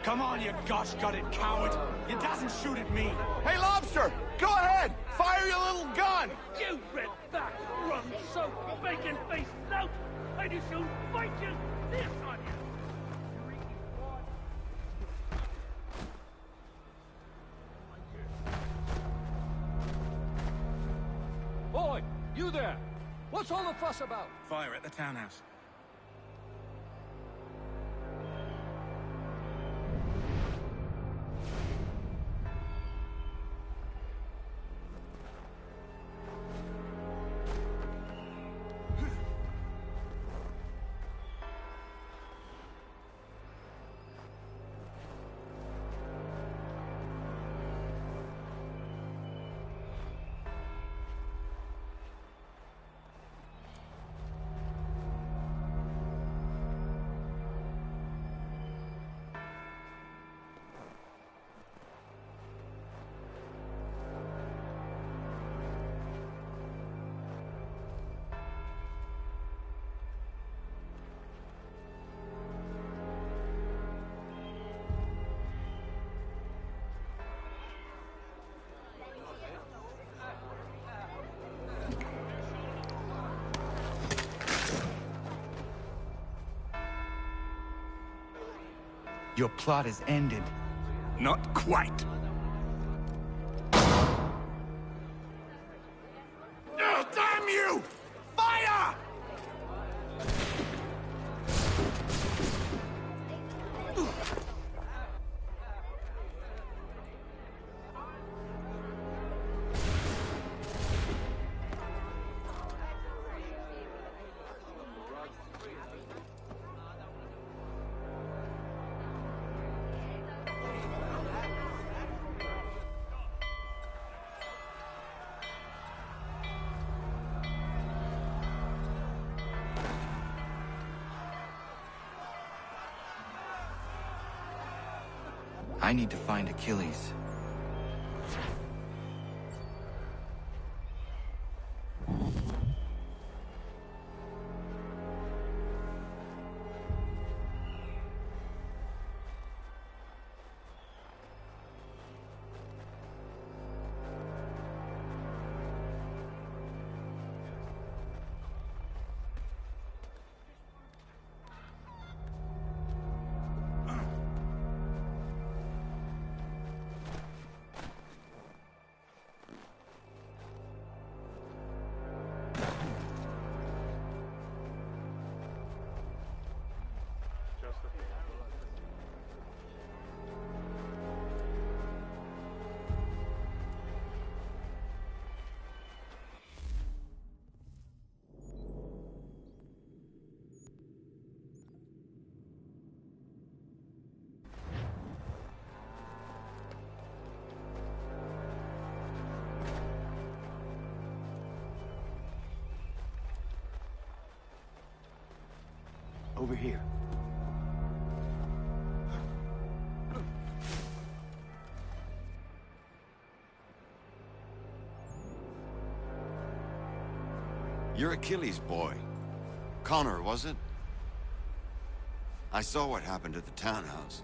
Come on, you gosh-gutted coward! You doesn't shoot at me! Hey, Lobster! Go ahead! Fire your little gun! You red-back, rum-soaked, bacon-faced lout! I do soon fight you! This on you! Boy, you there! What's all the fuss about? Fire at the townhouse. Your plot is ended. Not quite. Oh, damn you! Fire! I need to find Achilles. Over here. You're Achilles' boy. Connor, was it? I saw what happened at the townhouse.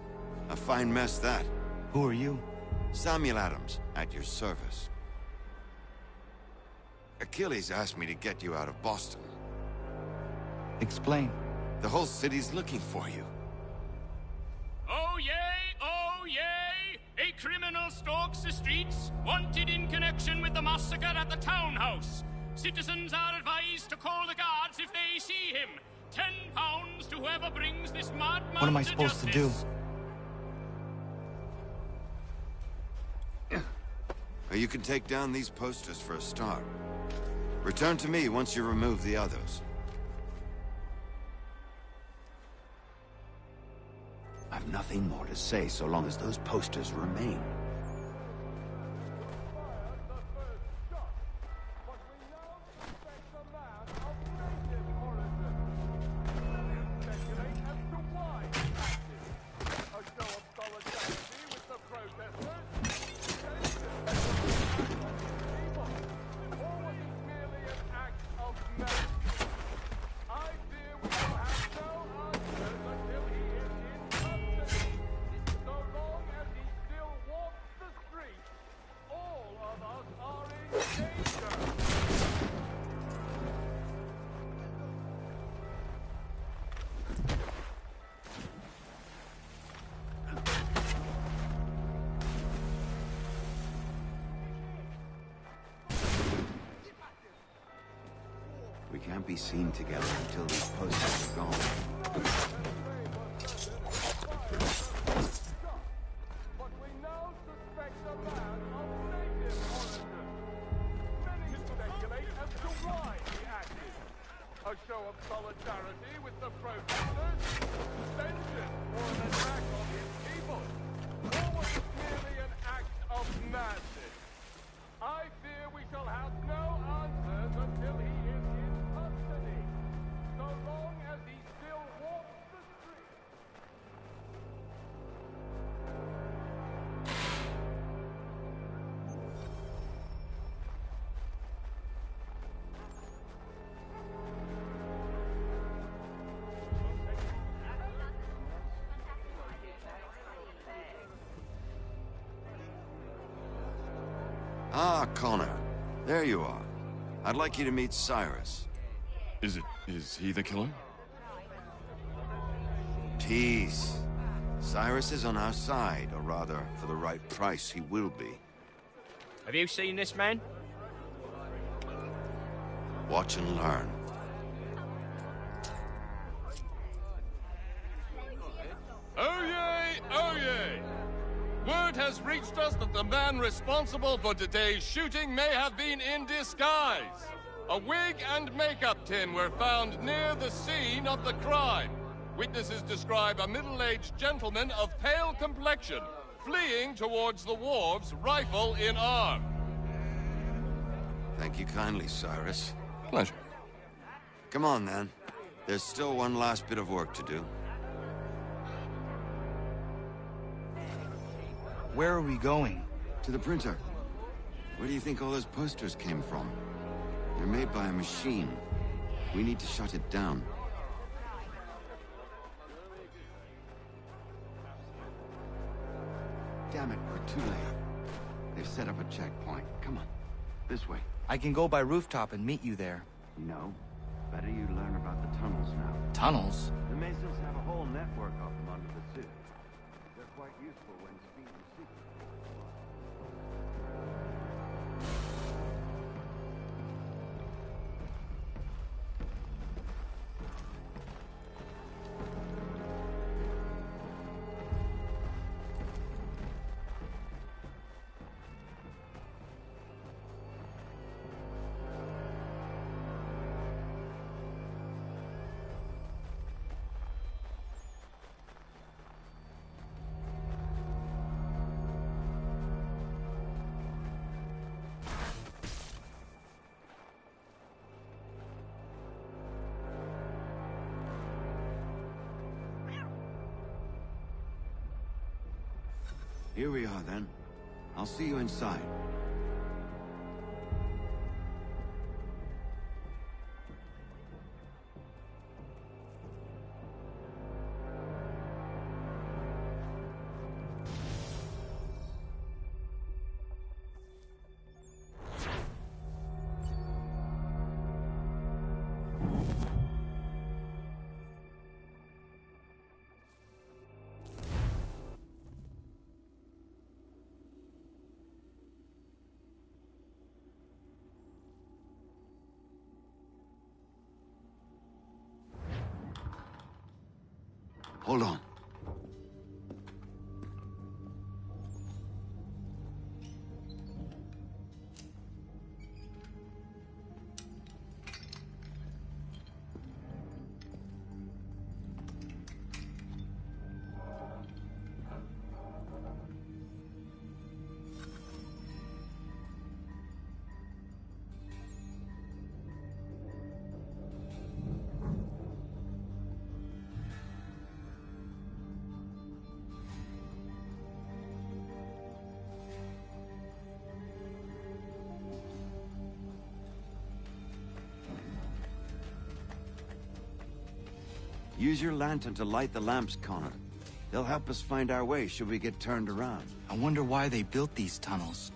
A fine mess, that. Who are you? Samuel Adams, at your service. Achilles asked me to get you out of Boston. Explain. The whole city's looking for you. Oh yay! Oh yay! A criminal stalks the streets, wanted in connection with the massacre at the townhouse. Citizens are advised to call the guards if they see him. £10 to whoever brings this madman What am I supposed to do? You can take down these posters for a start. Return to me once you remove the others. I've nothing more to say so long as those posters remain. We can't be seen together until these posters are gone. A show of solidarity with the protesters, suspension or an attack on his people, or was it merely an act of madness? I fear we shall have no answers until he is in custody, so long as he still walks the streets. Ah, Connor. There you are. I'd like you to meet Cyrus. Is he the killer? Tease. Cyrus is on our side, or rather, for the right price, he will be. Have you seen this man? Watch and learn. Oh yay! Oh yay! Word has reached us that the man responsible for today's shooting may have been in disguise. A wig and makeup tin were found near the scene of the crime. Witnesses describe a middle-aged gentleman of pale complexion fleeing towards the wharves, rifle in arm. Thank you kindly, Cyrus. Pleasure. Come on, then. There's still one last bit of work to do. Where are we going? To the printer. Where do you think all those posters came from? They're made by a machine. We need to shut it down. Damn it, we're too late. They've set up a checkpoint. Come on. This way. I can go by rooftop and meet you there. No. Better you learn about the tunnels now. Tunnels? The Mesons have a whole network of them under the city. They're quite useful when speeding secret. Here we are, then. I'll see you inside. Hold on. Use your lantern to light the lamps, Connor. They'll help us find our way should we get turned around. I wonder why they built these tunnels.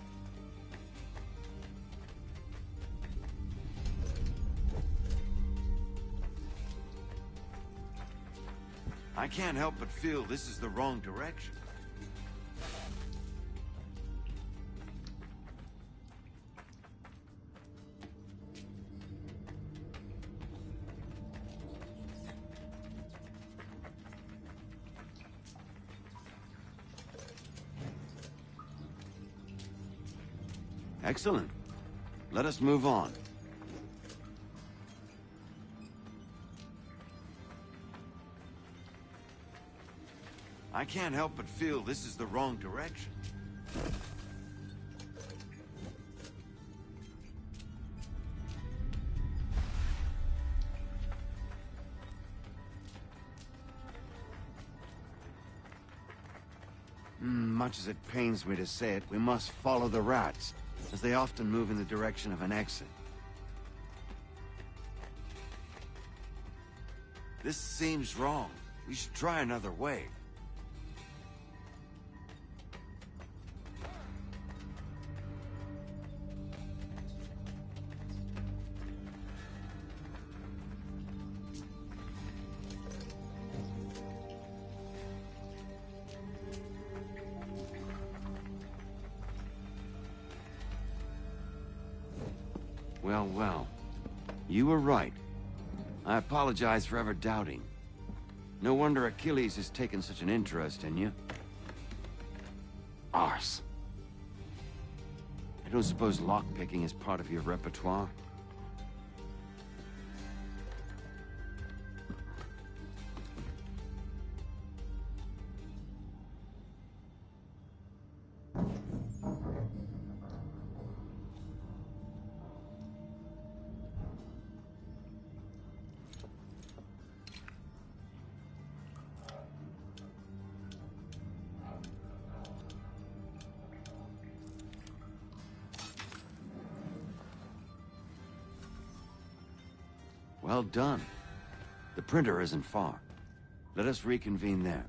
I can't help but feel this is the wrong direction. Excellent. Let us move on. I can't help but feel this is the wrong direction. Much as it pains me to say it, we must follow the rats, as they often move in the direction of an exit. This seems wrong. We should try another way. Well, well. You were right. I apologize for ever doubting. No wonder Achilles has taken such an interest in you. Arse. I don't suppose lockpicking is part of your repertoire? Well done. The printer isn't far. Let us reconvene there.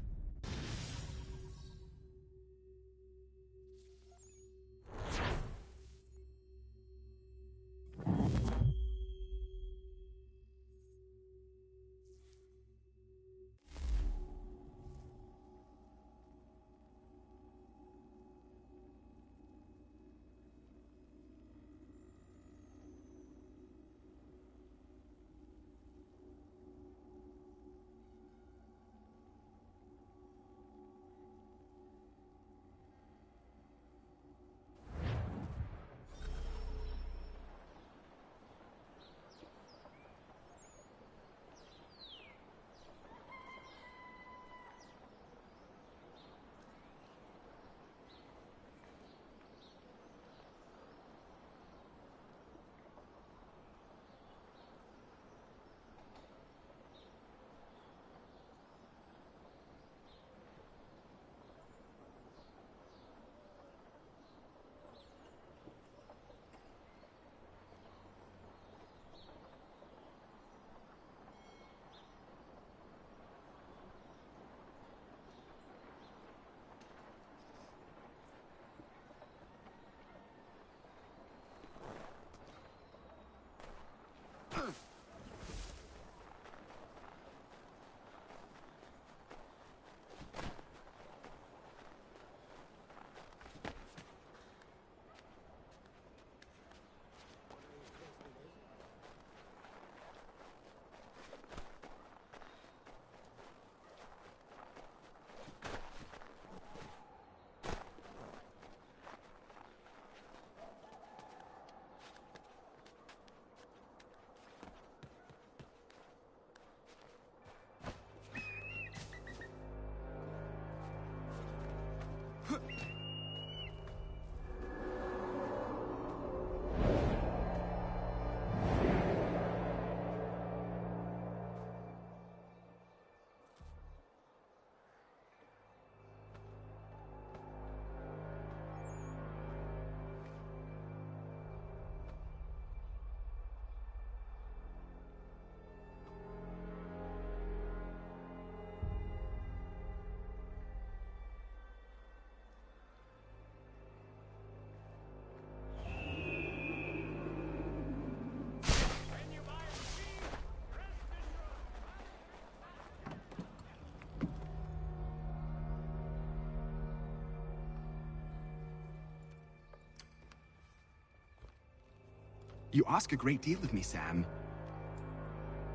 You ask a great deal of me, Sam.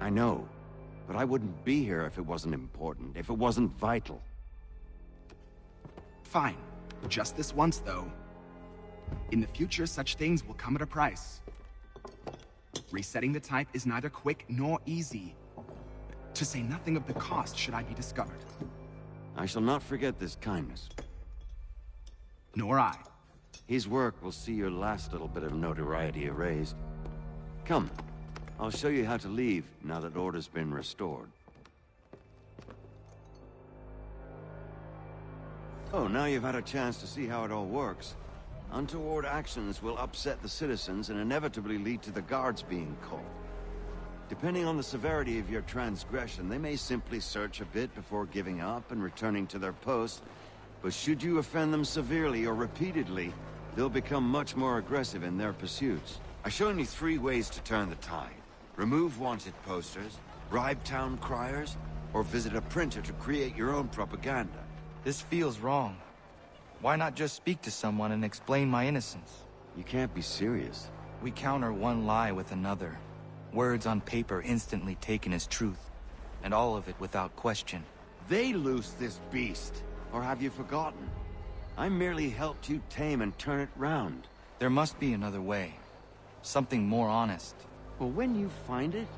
I know, but I wouldn't be here if it wasn't important, if it wasn't vital. Fine. Just this once, though. In the future, such things will come at a price. Resetting the type is neither quick nor easy. To say nothing of the cost should I be discovered. I shall not forget this kindness. Nor I. His work will see your last little bit of notoriety erased. Come, I'll show you how to leave now that order's been restored. Oh, now you've had a chance to see how it all works. Untoward actions will upset the citizens and inevitably lead to the guards being called. Depending on the severity of your transgression, they may simply search a bit before giving up and returning to their post. But should you offend them severely or repeatedly, they'll become much more aggressive in their pursuits. I've shown you 3 ways to turn the tide. Remove wanted posters, bribe town criers, or visit a printer to create your own propaganda. This feels wrong. Why not just speak to someone and explain my innocence? You can't be serious. We counter one lie with another. Words on paper instantly taken as truth. And all of it without question. They loose this beast. Or have you forgotten? I merely helped you tame and turn it round. There must be another way. Something more honest. Well, when you find it,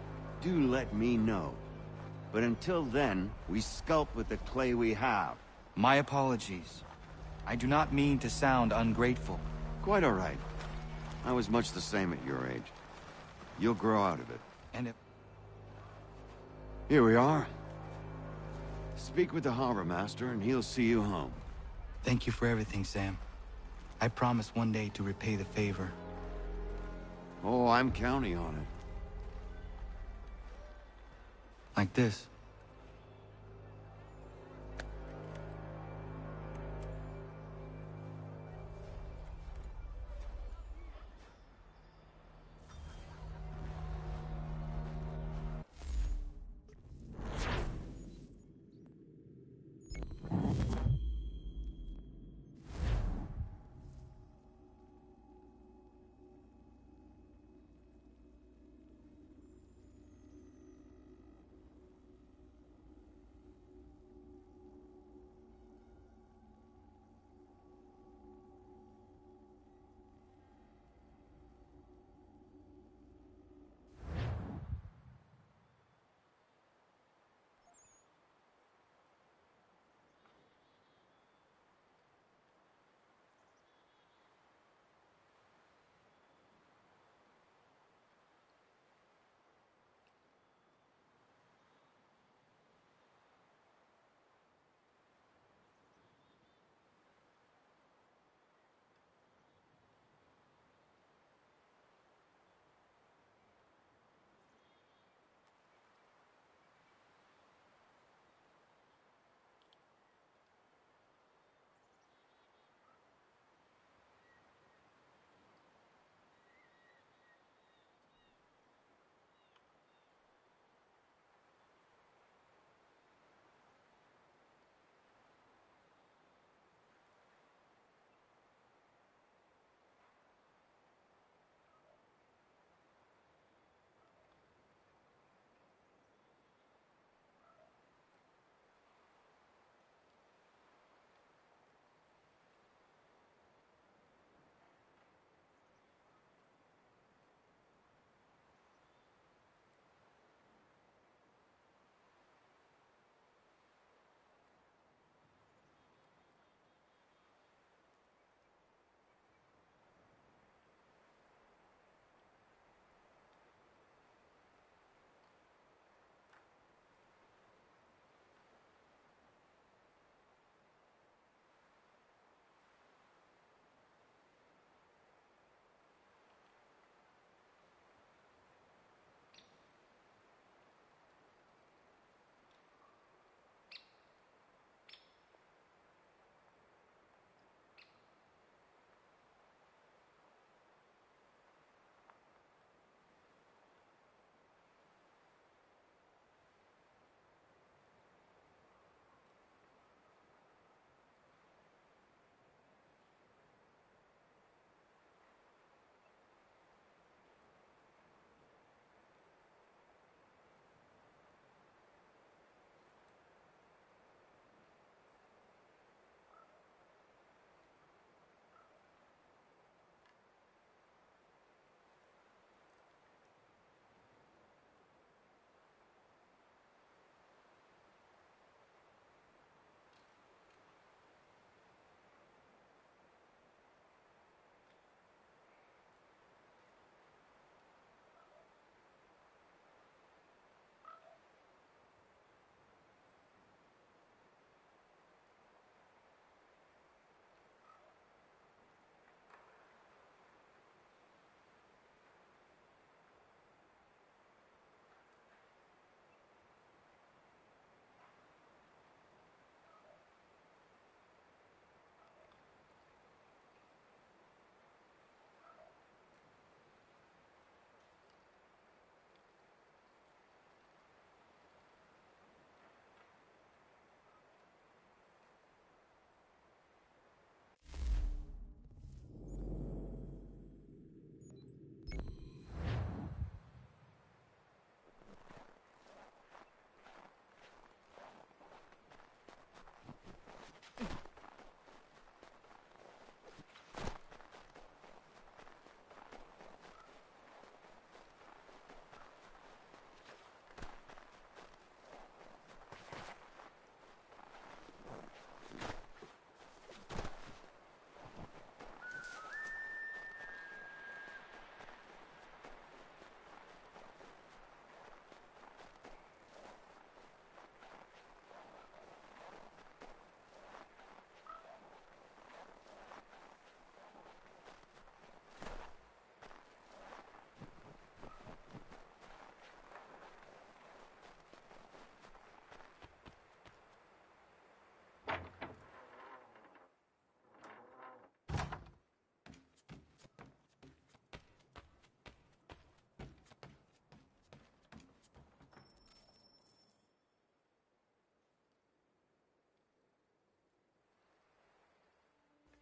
do let me know. But until then, we sculpt with the clay we have. My apologies. I do not mean to sound ungrateful. Quite all right. I was much the same at your age. You'll grow out of it. And if... Here we are. Speak with the harbor master and he'll see you home. Thank you for everything, Sam. I promise one day to repay the favor. Oh, I'm counting on it. Like this.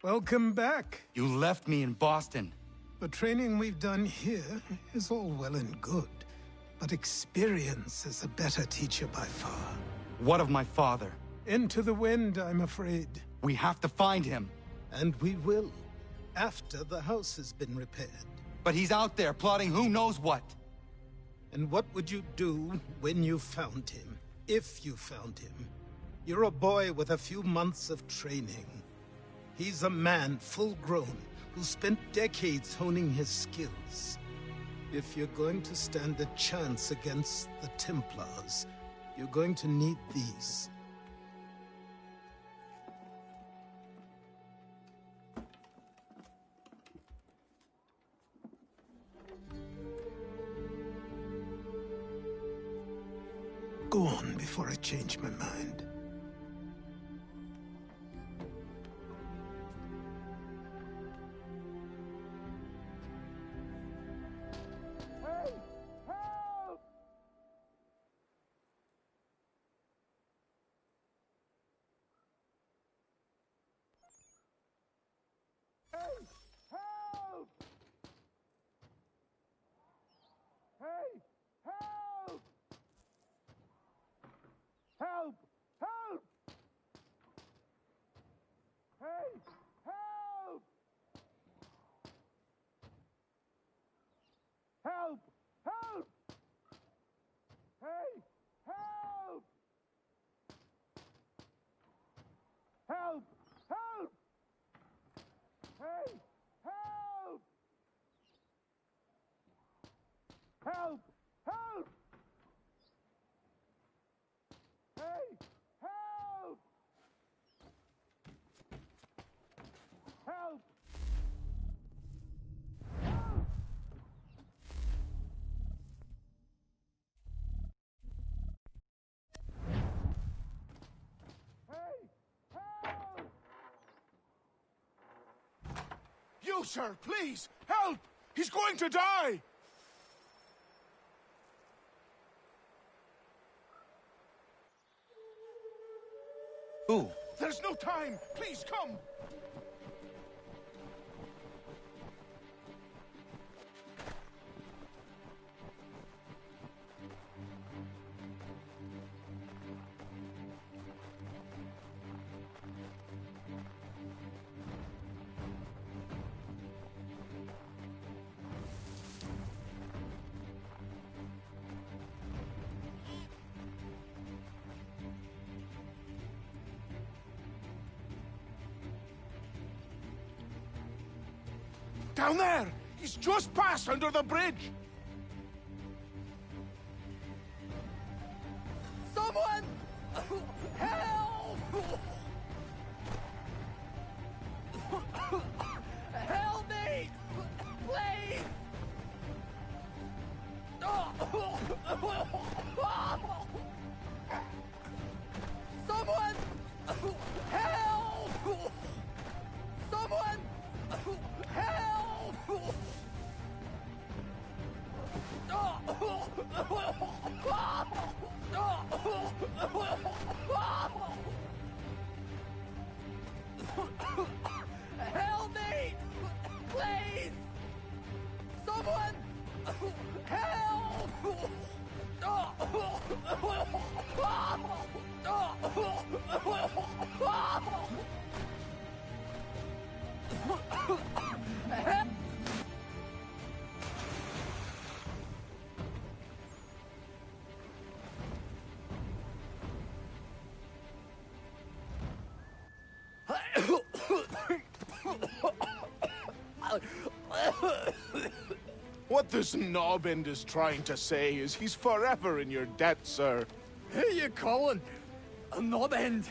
Welcome back. You left me in Boston. The training we've done here is all well and good, but experience is a better teacher by far. What of my father? Into the wind, I'm afraid. We have to find him. And we will, after the house has been repaired. But he's out there plotting who knows what. And what would you do when you found him? If you found him? You're a boy with a few months of training. He's a man full grown who spent decades honing his skills. If you're going to stand a chance against the Templars, you're going to need these. Go on before I change my mind. Help! Help! Hey! Help! Help! Help! Hey! Help! Help! Help! Hey! Help! Help! Help! Hey! Help! Help! You, sir, please, help! He's going to die! Who? There's no time! Please, come! Down there! He's just passed under the bridge! Someone! Help! Help me! Please! Someone! Help! Someone! Help! Help me! Please! Someone! Help! What this knobend is trying to say is he's forever in your debt, sir. Who you calling a knobend?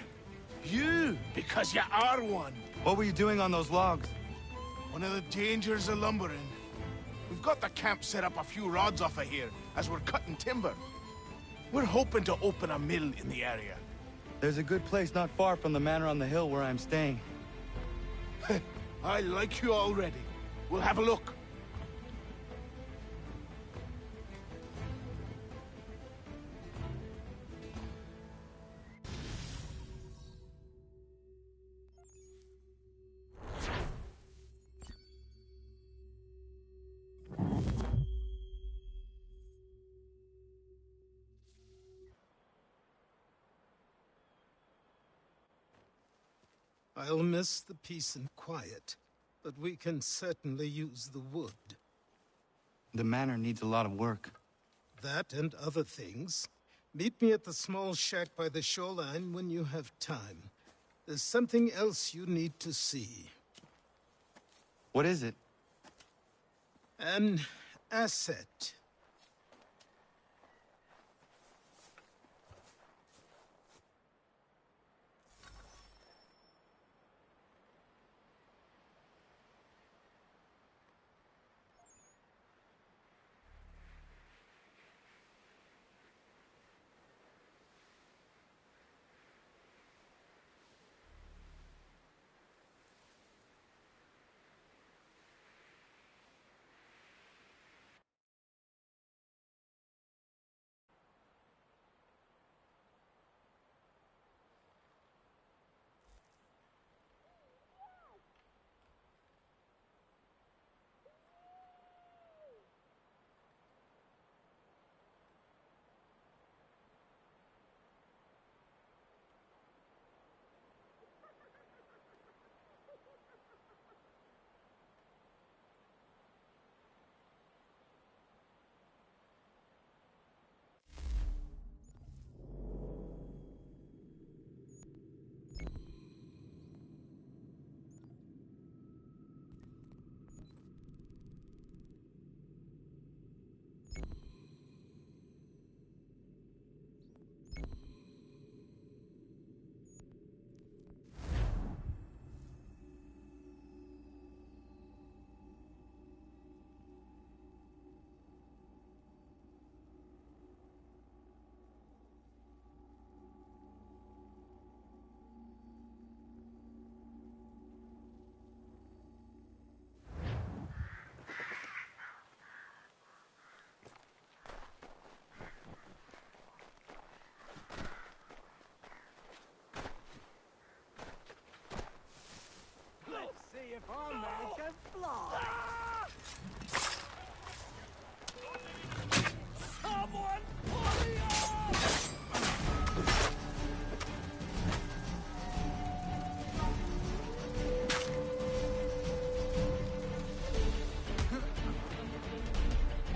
You, because you are one. What were you doing on those logs? One of the dangers of lumbering. We've got the camp set up a few rods off of here, as we're cutting timber. We're hoping to open a mill in the area. There's a good place not far from the manor on the hill where I'm staying. I like you already. We'll have a look. I'll miss the peace and quiet, but we can certainly use the wood. The manor needs a lot of work. That and other things. Meet me at the small shack by the shoreline when you have time. There's something else you need to see. What is it? An asset. If our man can fly! Someone pull me up!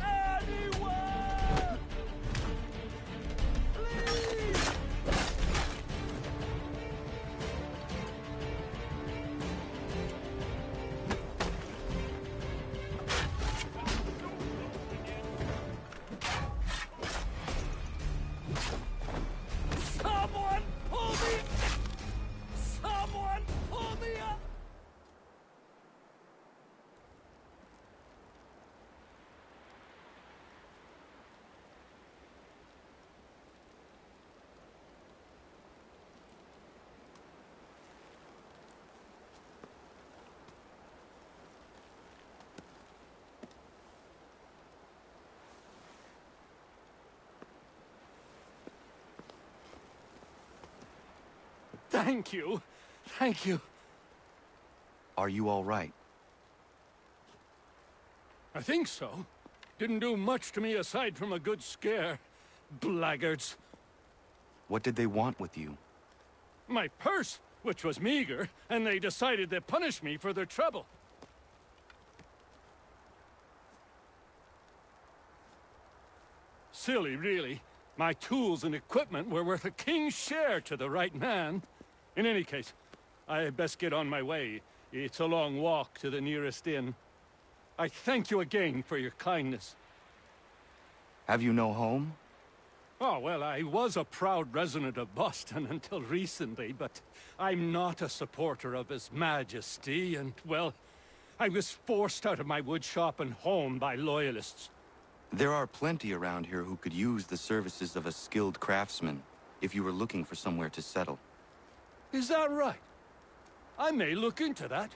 Anyone! Please! Someone pull me! Someone pull me up! Thank you. Thank you. Are you all right? I think so. Didn't do much to me aside from a good scare. Blackguards. What did they want with you? My purse, which was meager, and they decided to punish me for their trouble. Silly, really. My tools and equipment were worth a king's share to the right man. In any case, I best get on my way. It's a long walk to the nearest inn. I thank you again for your kindness. Have you no home? Oh, well, I was a proud resident of Boston until recently, but I'm not a supporter of His Majesty, and, well, I was forced out of my woodshop and home by loyalists. There are plenty around here who could use the services of a skilled craftsman, if you were looking for somewhere to settle. Is that right? I may look into that.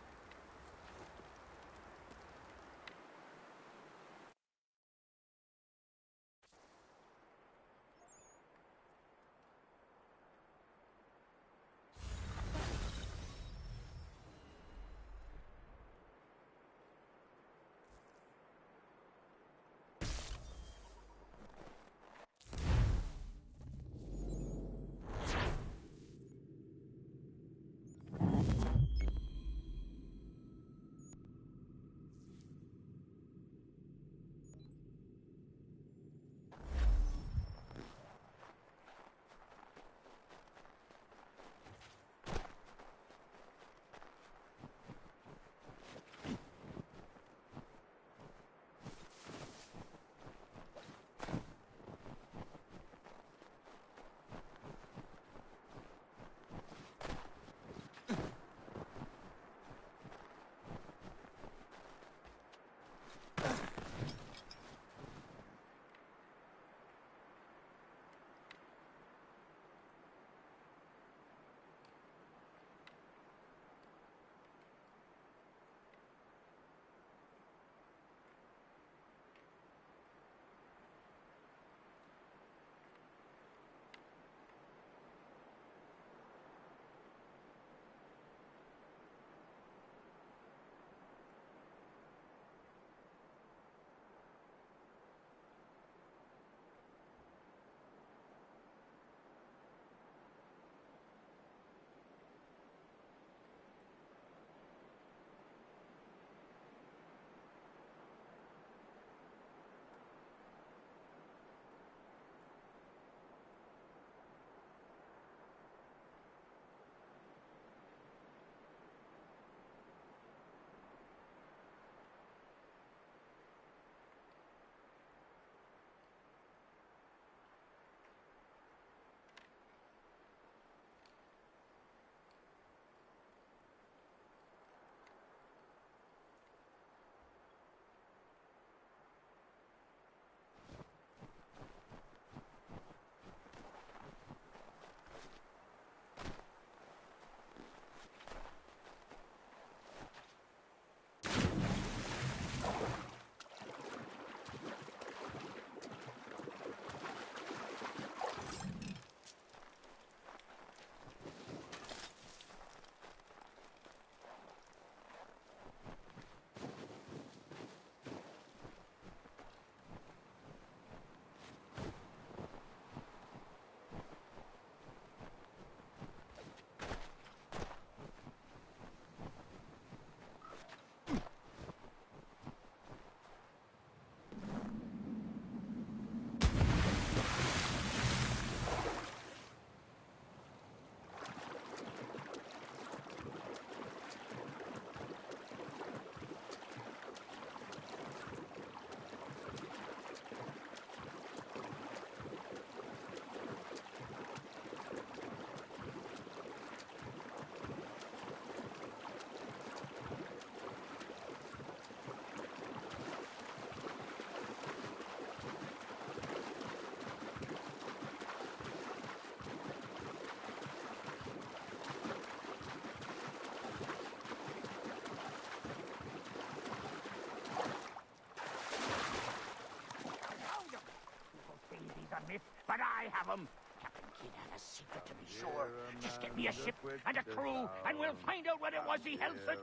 but I have them. Captain Kidd had a secret, to be sure. Just get me a ship and a crew, and we'll find out what it was he held so...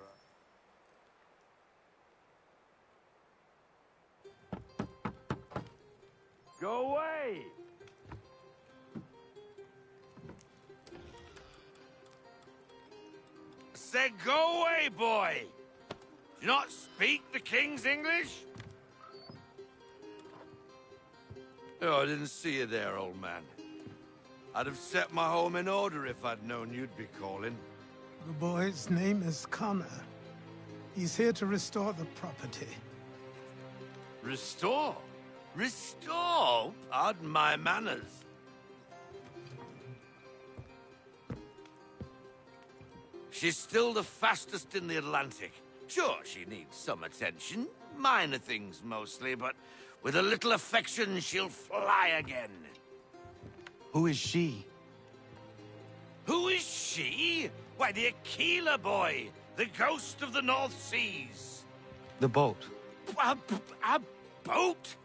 Go away! Said go away, boy! Do you not speak the King's English? Oh, I didn't see you there, old man. I'd have set my home in order if I'd known you'd be calling. The boy's name is Connor. He's here to restore the property. Restore? Restore? Pardon my manners. She's still the fastest in the Atlantic. Sure, she needs some attention. Minor things mostly, but with a little affection, she'll fly again. Who is she? Who is she? Why, the Aquila boy, the ghost of the North Seas. The boat. A boat?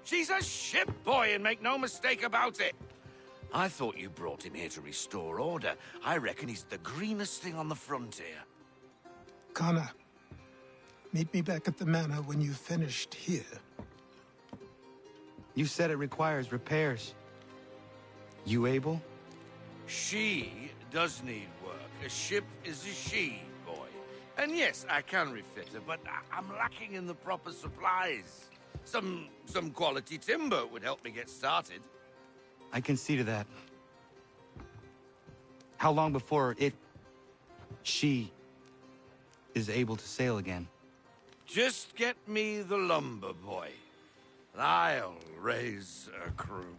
She's a ship, boy, and make no mistake about it. I thought you brought him here to restore order. I reckon he's the greenest thing on the frontier. Connor, meet me back at the manor when you've finished here. You said it requires repairs. You able? She does need work. A ship is a she, boy. And yes, I can refit her, but I'm lacking in the proper supplies. Some quality timber would help me get started. I can see to that. How long before she is able to sail again? Just get me the lumber, boy. And I'll raise a crew.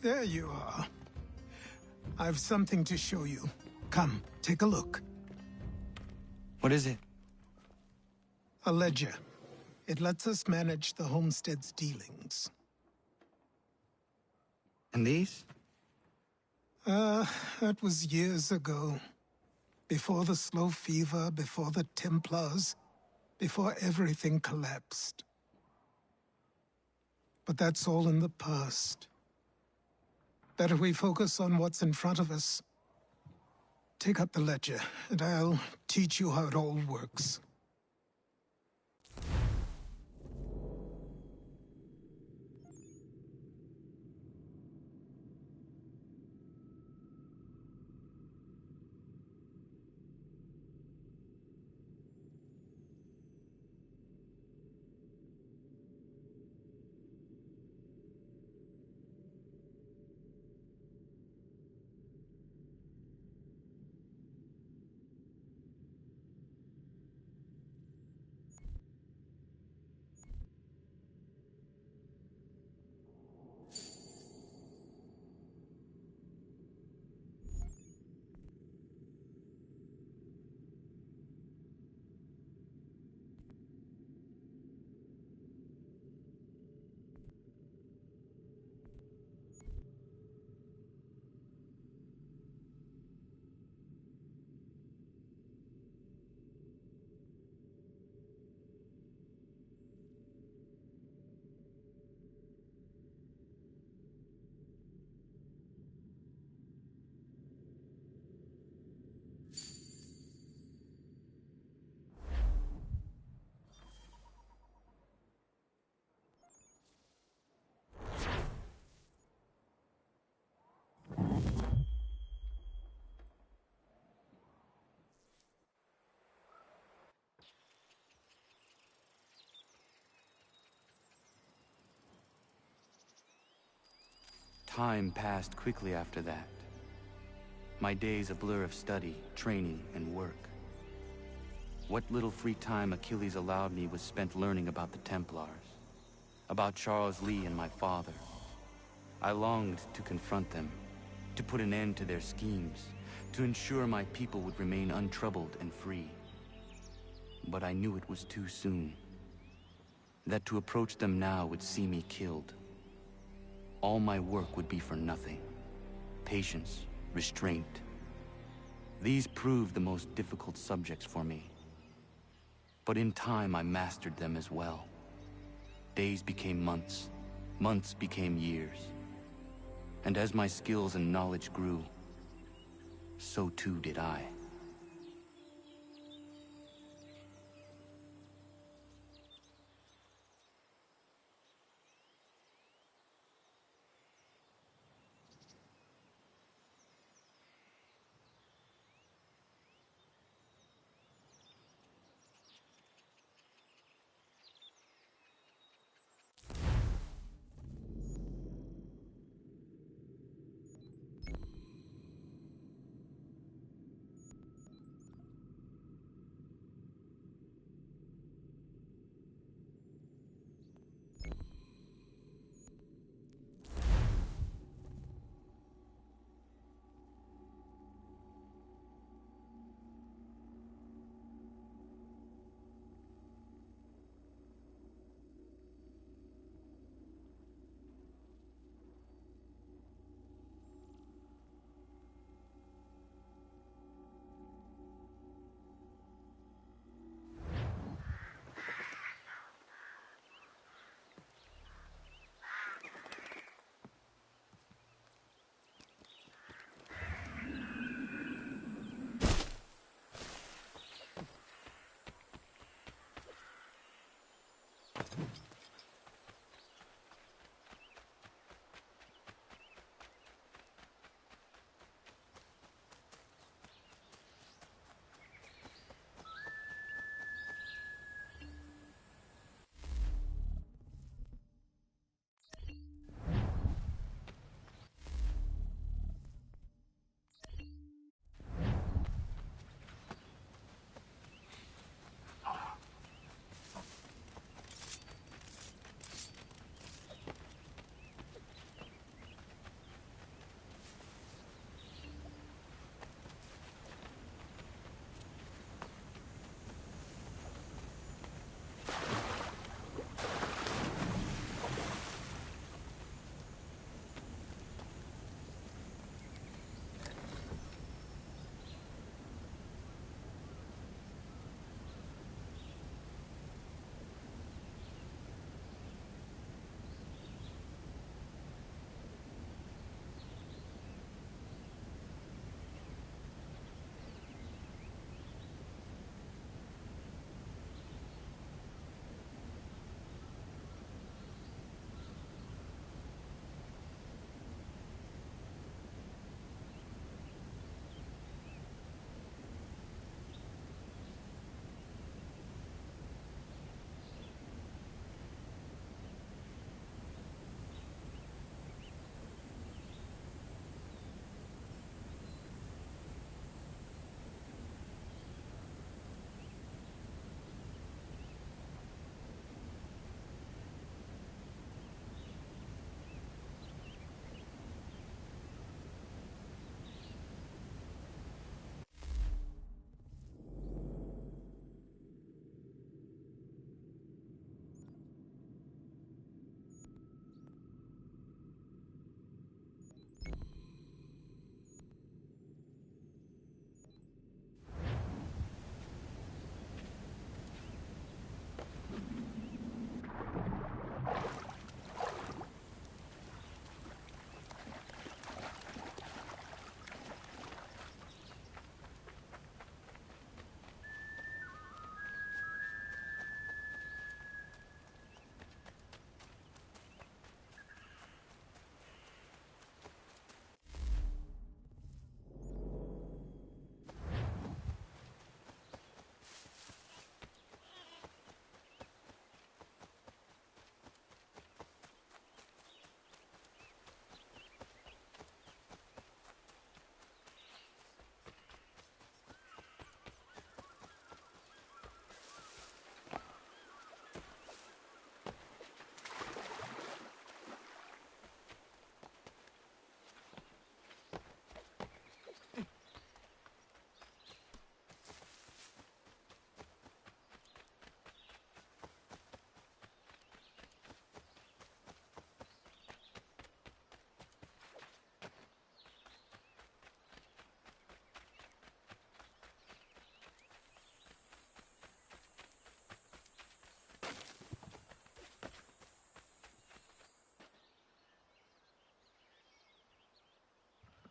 There you are. I've something to show you. Come, take a look. What is it? A ledger. It lets us manage the homestead's dealings. And these? That was years ago. Before the slow fever, before the Templars, before everything collapsed. But that's all in the past. Better we focus on what's in front of us. Take up the ledger, and I'll teach you how it all works. Time passed quickly after that. My days a blur of study, training, and work. What little free time Achilles allowed me was spent learning about the Templars, about Charles Lee and my father. I longed to confront them, to put an end to their schemes, to ensure my people would remain untroubled and free. But I knew it was too soon, that to approach them now would see me killed. All my work would be for nothing. Patience, restraint. These proved the most difficult subjects for me. But in time, I mastered them as well. Days became months, months became years. And as my skills and knowledge grew, so too did I.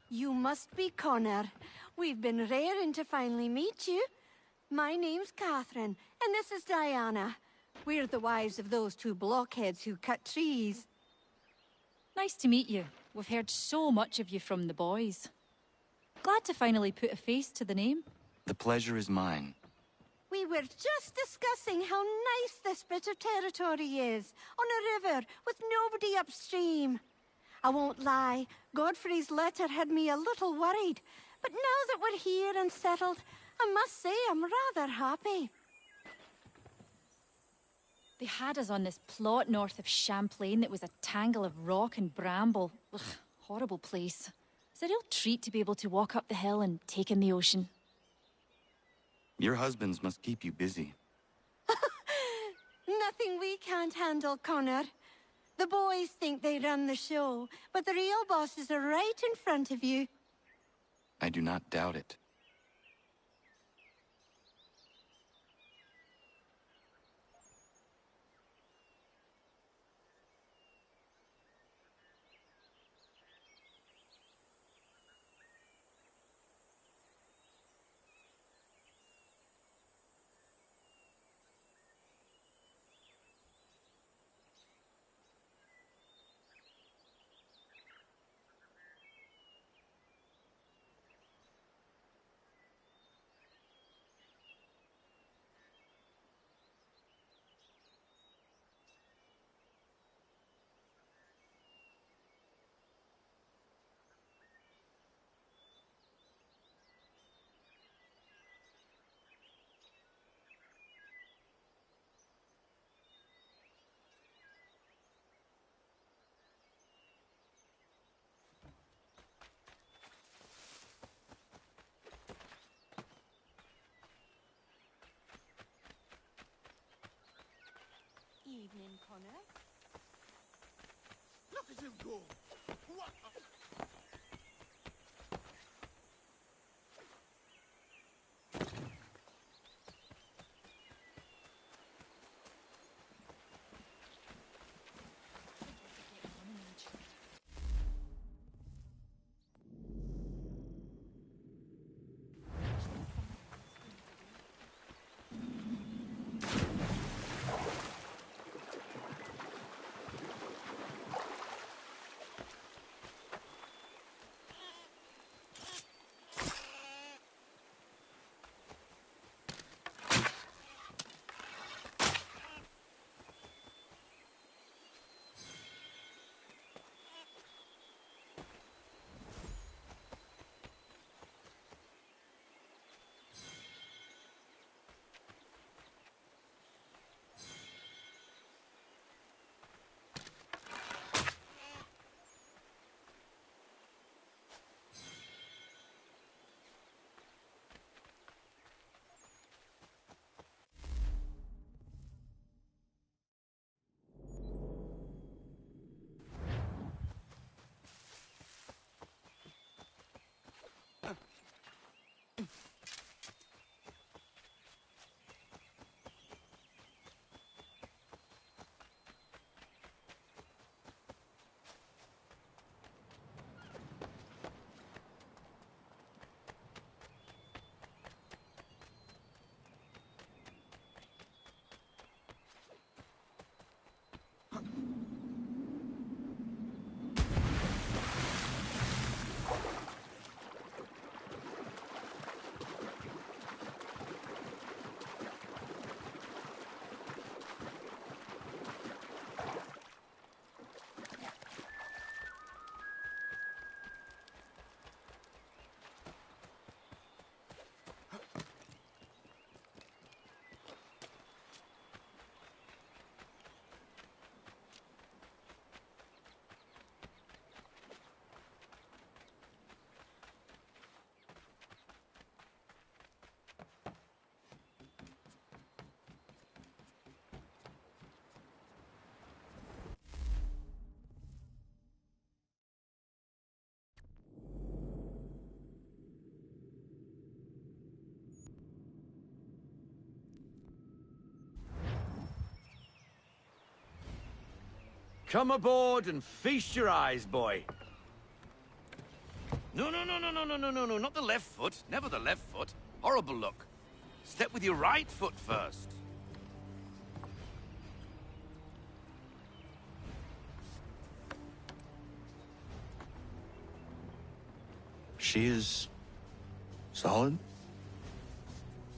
You must be Connor. We've been raring to finally meet you. My name's Catherine, and this is Diana. We're the wives of those two blockheads who cut trees. Nice to meet you. We've heard so much of you from the boys. Glad to finally put a face to the name. The pleasure is mine. We were just discussing how nice this bit of territory is, on a river with nobody upstream. I won't lie, Godfrey's letter had me a little worried, but now that we're here and settled, I must say I'm rather happy. They had us on this plot north of Champlain that was a tangle of rock and bramble. Ugh, horrible place. It's a real treat to be able to walk up the hill and take in the ocean. Your husbands must keep you busy. Nothing we can't handle, Connor. The boys think they run the show, but the real bosses are right in front of you. I do not doubt it. Evening, Connor. Look at him go! What Come aboard and feast your eyes, boy. No, no, no, no, no, no, no, no, no, not the left foot. Never the left foot. Horrible look. Step with your right foot first. She is... solid?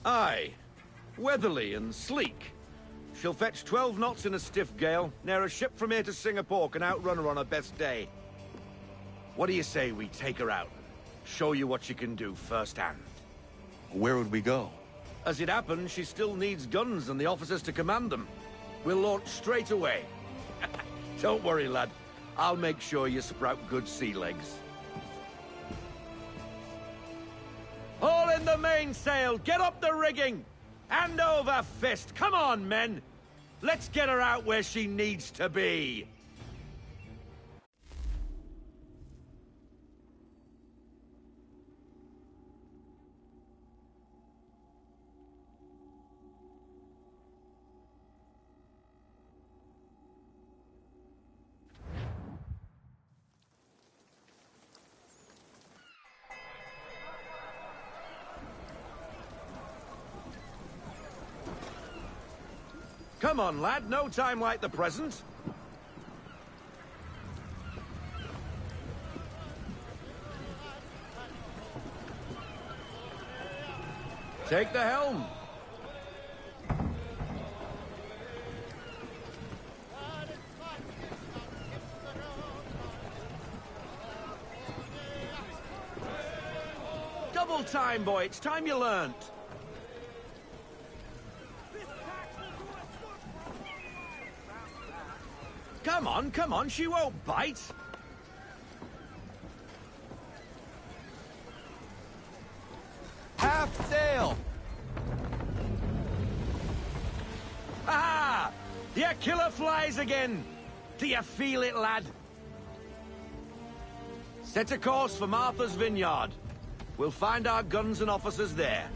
Aye. Weatherly and sleek. She'll fetch 12 knots in a stiff gale, ne'er a ship from here to Singapore can outrun her on her best day. What do you say we take her out? Show you what she can do firsthand. Where would we go? As it happens, she still needs guns and the officers to command them. We'll launch straight away. Don't worry, lad. I'll make sure you sprout good sea legs. All in the mainsail! Get up the rigging! Hand over fist! Come on, men! Let's get her out where she needs to be! Come on, lad. No time like the present. Take the helm. Double time, boy. It's time you learned. Come on, she won't bite. Half sail! Aha! Your killer flies again. Do you feel it, lad? Set a course for Martha's Vineyard. We'll find our guns and officers there.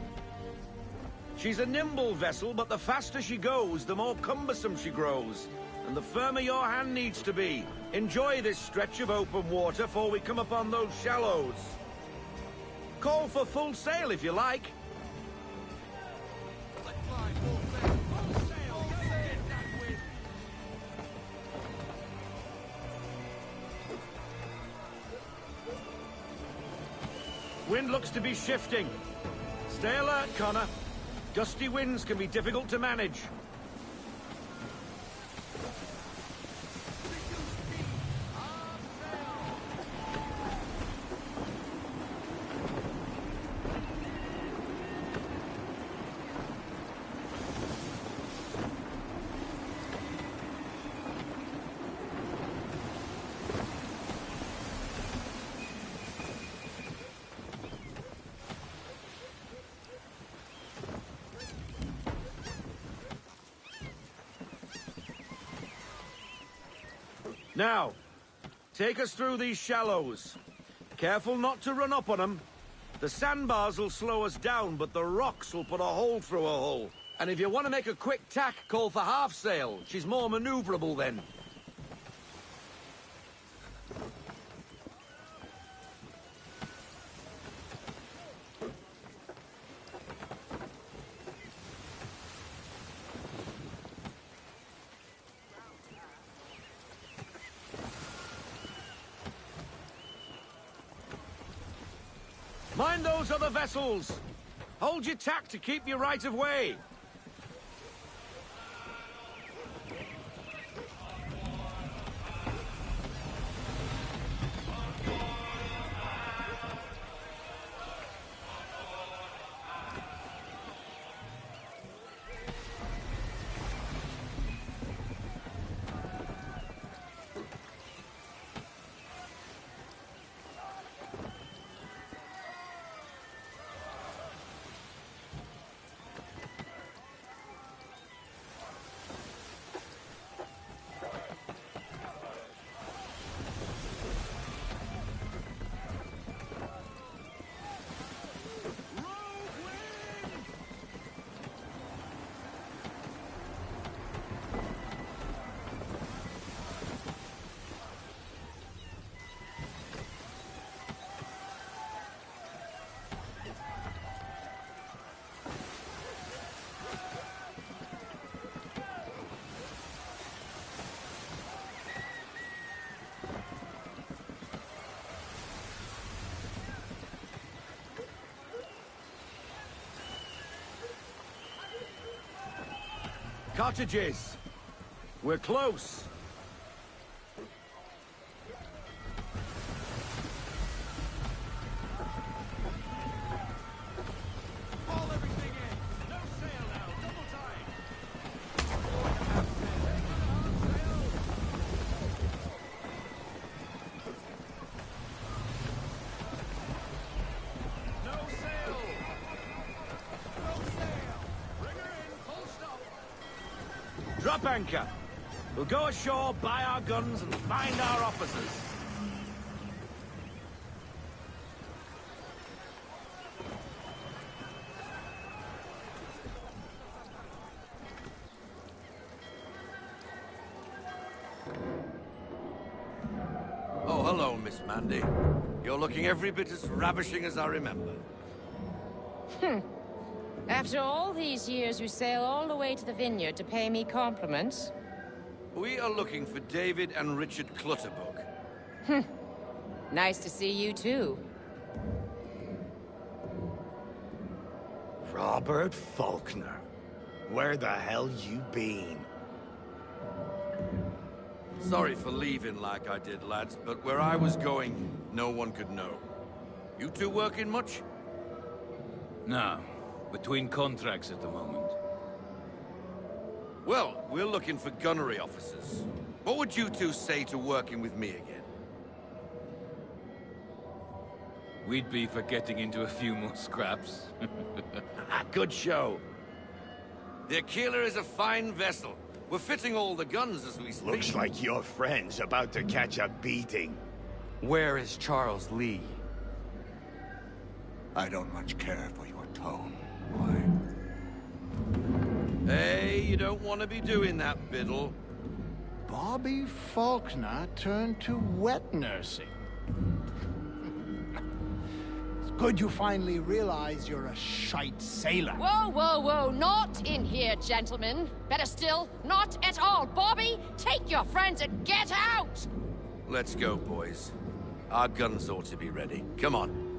She's a nimble vessel, but the faster she goes, the more cumbersome she grows. And the firmer your hand needs to be. Enjoy this stretch of open water before we come upon those shallows. Call for full sail if you like. Wind looks to be shifting. Stay alert, Connor. Gusty winds can be difficult to manage. Now, take us through these shallows. Careful not to run up on them. The sandbars will slow us down, but the rocks will put a hole through a hole. And if you want to make a quick tack, call for half sail. She's more maneuverable then. Mind those other vessels! Hold your tack to keep your right of way! Cottages. We're close. Haul everything in. No sail now. Double time. No sail. No sail. Bring her in. Full stop. Drop anchor. We'll go ashore, buy our guns, and find our officers. Oh, hello, Miss Mandy. You're looking every bit as ravishing as I remember. After all these years, you sail all the way to the vineyard to pay me compliments? We are looking for David and Richard Clutterbuck. Nice to see you, too. Robert Faulkner. Where the hell you been? Sorry for leaving like I did, lads, but where I was going, no one could know. You two working much? No. Between contracts at the moment. Well, we're looking for gunnery officers. What would you two say to working with me again? We'd be for getting into a few more scraps. Good show. The Aquila is a fine vessel. We're fitting all the guns as we speak. Looks like your friend's about to catch a beating. Where is Charles Lee? I don't much care for your tone. Hey, you don't want to be doing that, Biddle. Bobby Faulkner turned to wet nursing. It's good you finally realize you're a shite sailor. Whoa, whoa, whoa, not in here, gentlemen. Better still, not at all. Bobby, take your friends and get out! Let's go, boys. Our guns ought to be ready. Come on.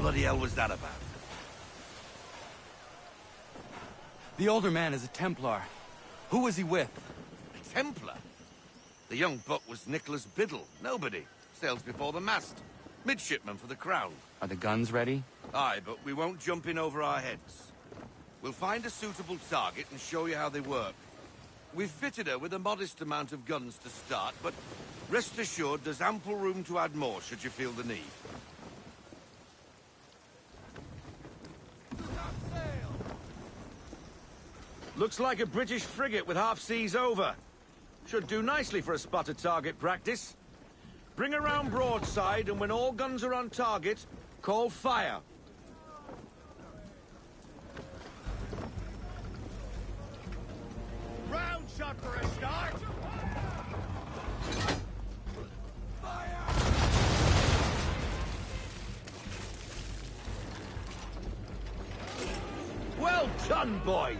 What the hell was that about? The older man is a Templar. Who was he with? A Templar? The young buck was Nicholas Biddle. Nobody. Sails before the mast. Midshipman for the Crown. Are the guns ready? Aye, but we won't jump in over our heads. We'll find a suitable target and show you how they work. We've fitted her with a modest amount of guns to start, but rest assured there's ample room to add more should you feel the need. Looks like a British frigate with half seas over. Should do nicely for a spotted target practice. Bring around broadside, and when all guns are on target, call fire. Round shot for a start. Well done, boy!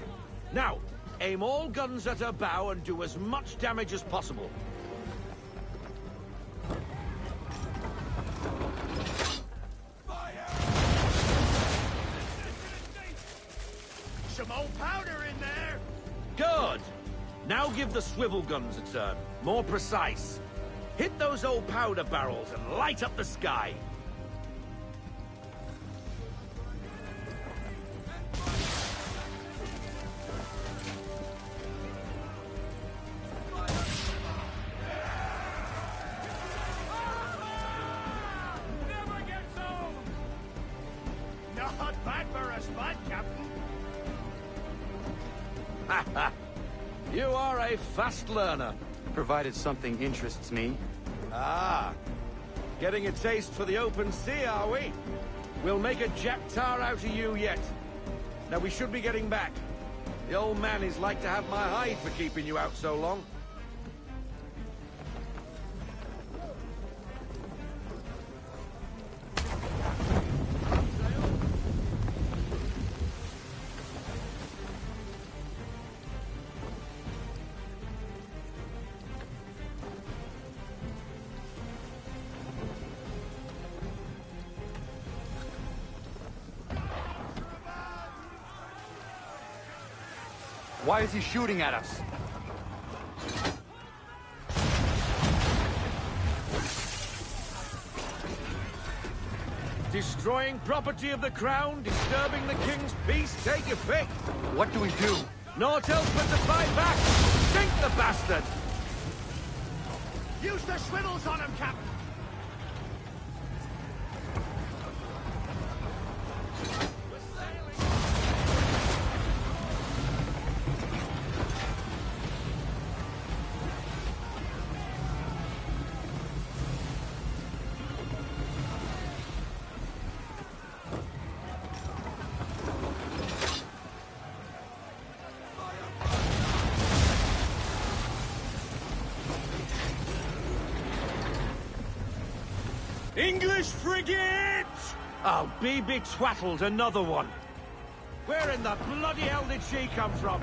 Now, aim all guns at her bow and do as much damage as possible. Some old powder in there. Good! Now give the swivel guns a turn. More precise. Hit those old powder barrels and light up the sky. Not bad for a spot, Captain. You are a fast learner. Provided something interests me. Ah, getting a taste for the open sea, are we? We'll make a jack tar out of you yet. Now we should be getting back. The old man is like to have my hide for keeping you out so long. Why is he shooting at us? Destroying property of the crown, disturbing the king's peace, take your pick. What do we do? Naught else but to fight back. Sink the bastard! Use the swivels on him, Captain! English frigate! Oh, be twaddled, another one. Where in the bloody hell did she come from?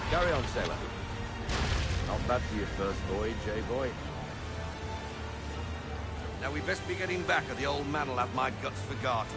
Carry on, sailor. Not bad for your first voyage, eh, boy? Now we best be getting back, or the old man'll have my guts for garters.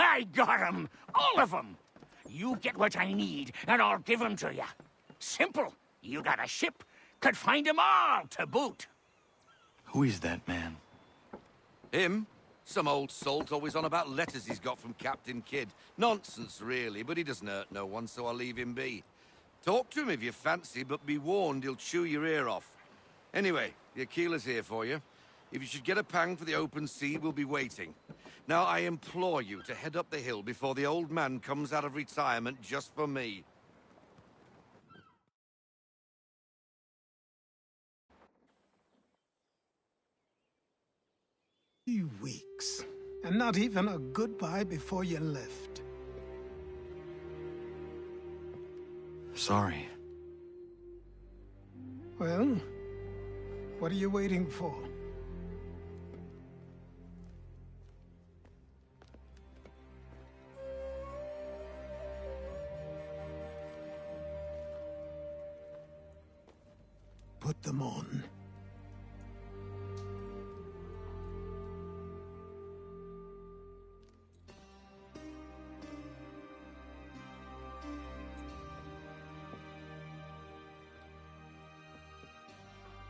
I got 'em! All of 'em! You get what I need, and I'll give 'em to you. Simple. You got a ship, could find 'em all to boot. Who is that man? Him? Some old salt always on about letters he's got from Captain Kidd. Nonsense, really, but he doesn't hurt no one, so I'll leave him be. Talk to him if you fancy, but be warned he'll chew your ear off. Anyway, the Aquila's here for you. If you should get a pang for the open sea, we'll be waiting. Now, I implore you to head up the hill before the old man comes out of retirement just for me. 3 weeks. And not even a goodbye before you left. Sorry. Well, what are you waiting for? Put them on.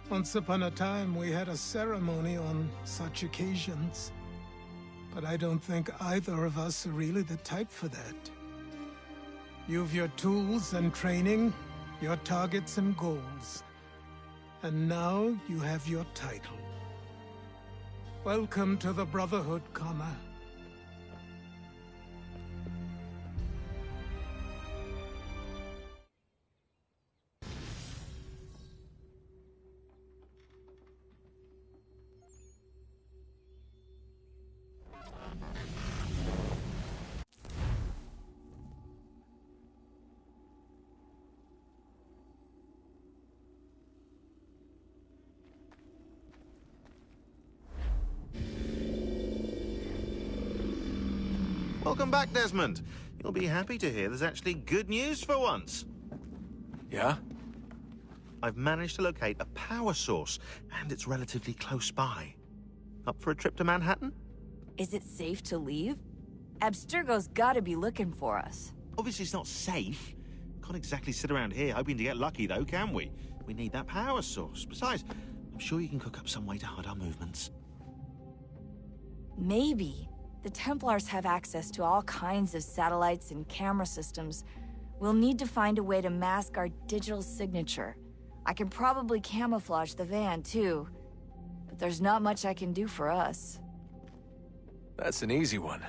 Once upon a time, we had a ceremony on such occasions. But I don't think either of us are really the type for that. You've your tools and training, your targets and goals. And now you have your title. Welcome to the Brotherhood, Connor. Welcome back, Desmond. You'll be happy to hear there's actually good news for once. Yeah? I've managed to locate a power source, and it's relatively close by. Up for a trip to Manhattan? Is it safe to leave? Abstergo's gotta be looking for us. Obviously it's not safe. Can't exactly sit around here hoping to get lucky, though, can we? We need that power source. Besides, I'm sure you can cook up some way to hide our movements. Maybe. The Templars have access to all kinds of satellites and camera systems. We'll need to find a way to mask our digital signature. I can probably camouflage the van, too. But there's not much I can do for us. That's an easy one.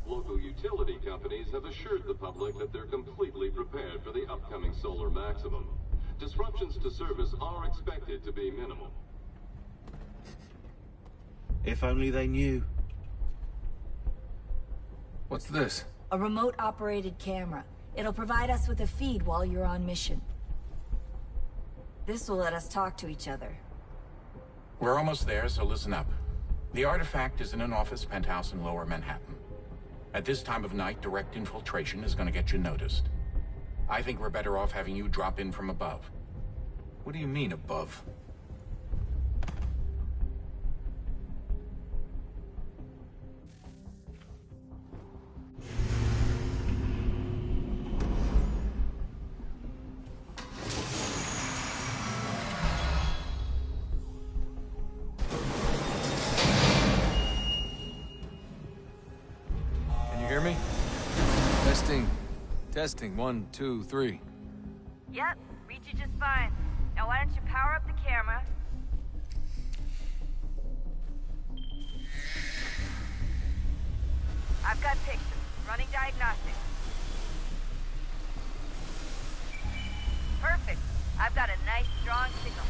Local utility companies have assured the public that they're completely prepared for the upcoming solar maximum. Disruptions to service are expected to be minimal. If only they knew. What's this? A remote-operated camera. It'll provide us with a feed while you're on mission. This will let us talk to each other. We're almost there, so listen up. The artifact is in an office penthouse in Lower Manhattan. At this time of night, direct infiltration is going to get you noticed. I think we're better off having you drop in from above. What do you mean, above? Testing, 1, 2, 3. Yep, reach you just fine. Now why don't you power up the camera? I've got pictures. Running diagnostics. Perfect. I've got a nice, strong signal.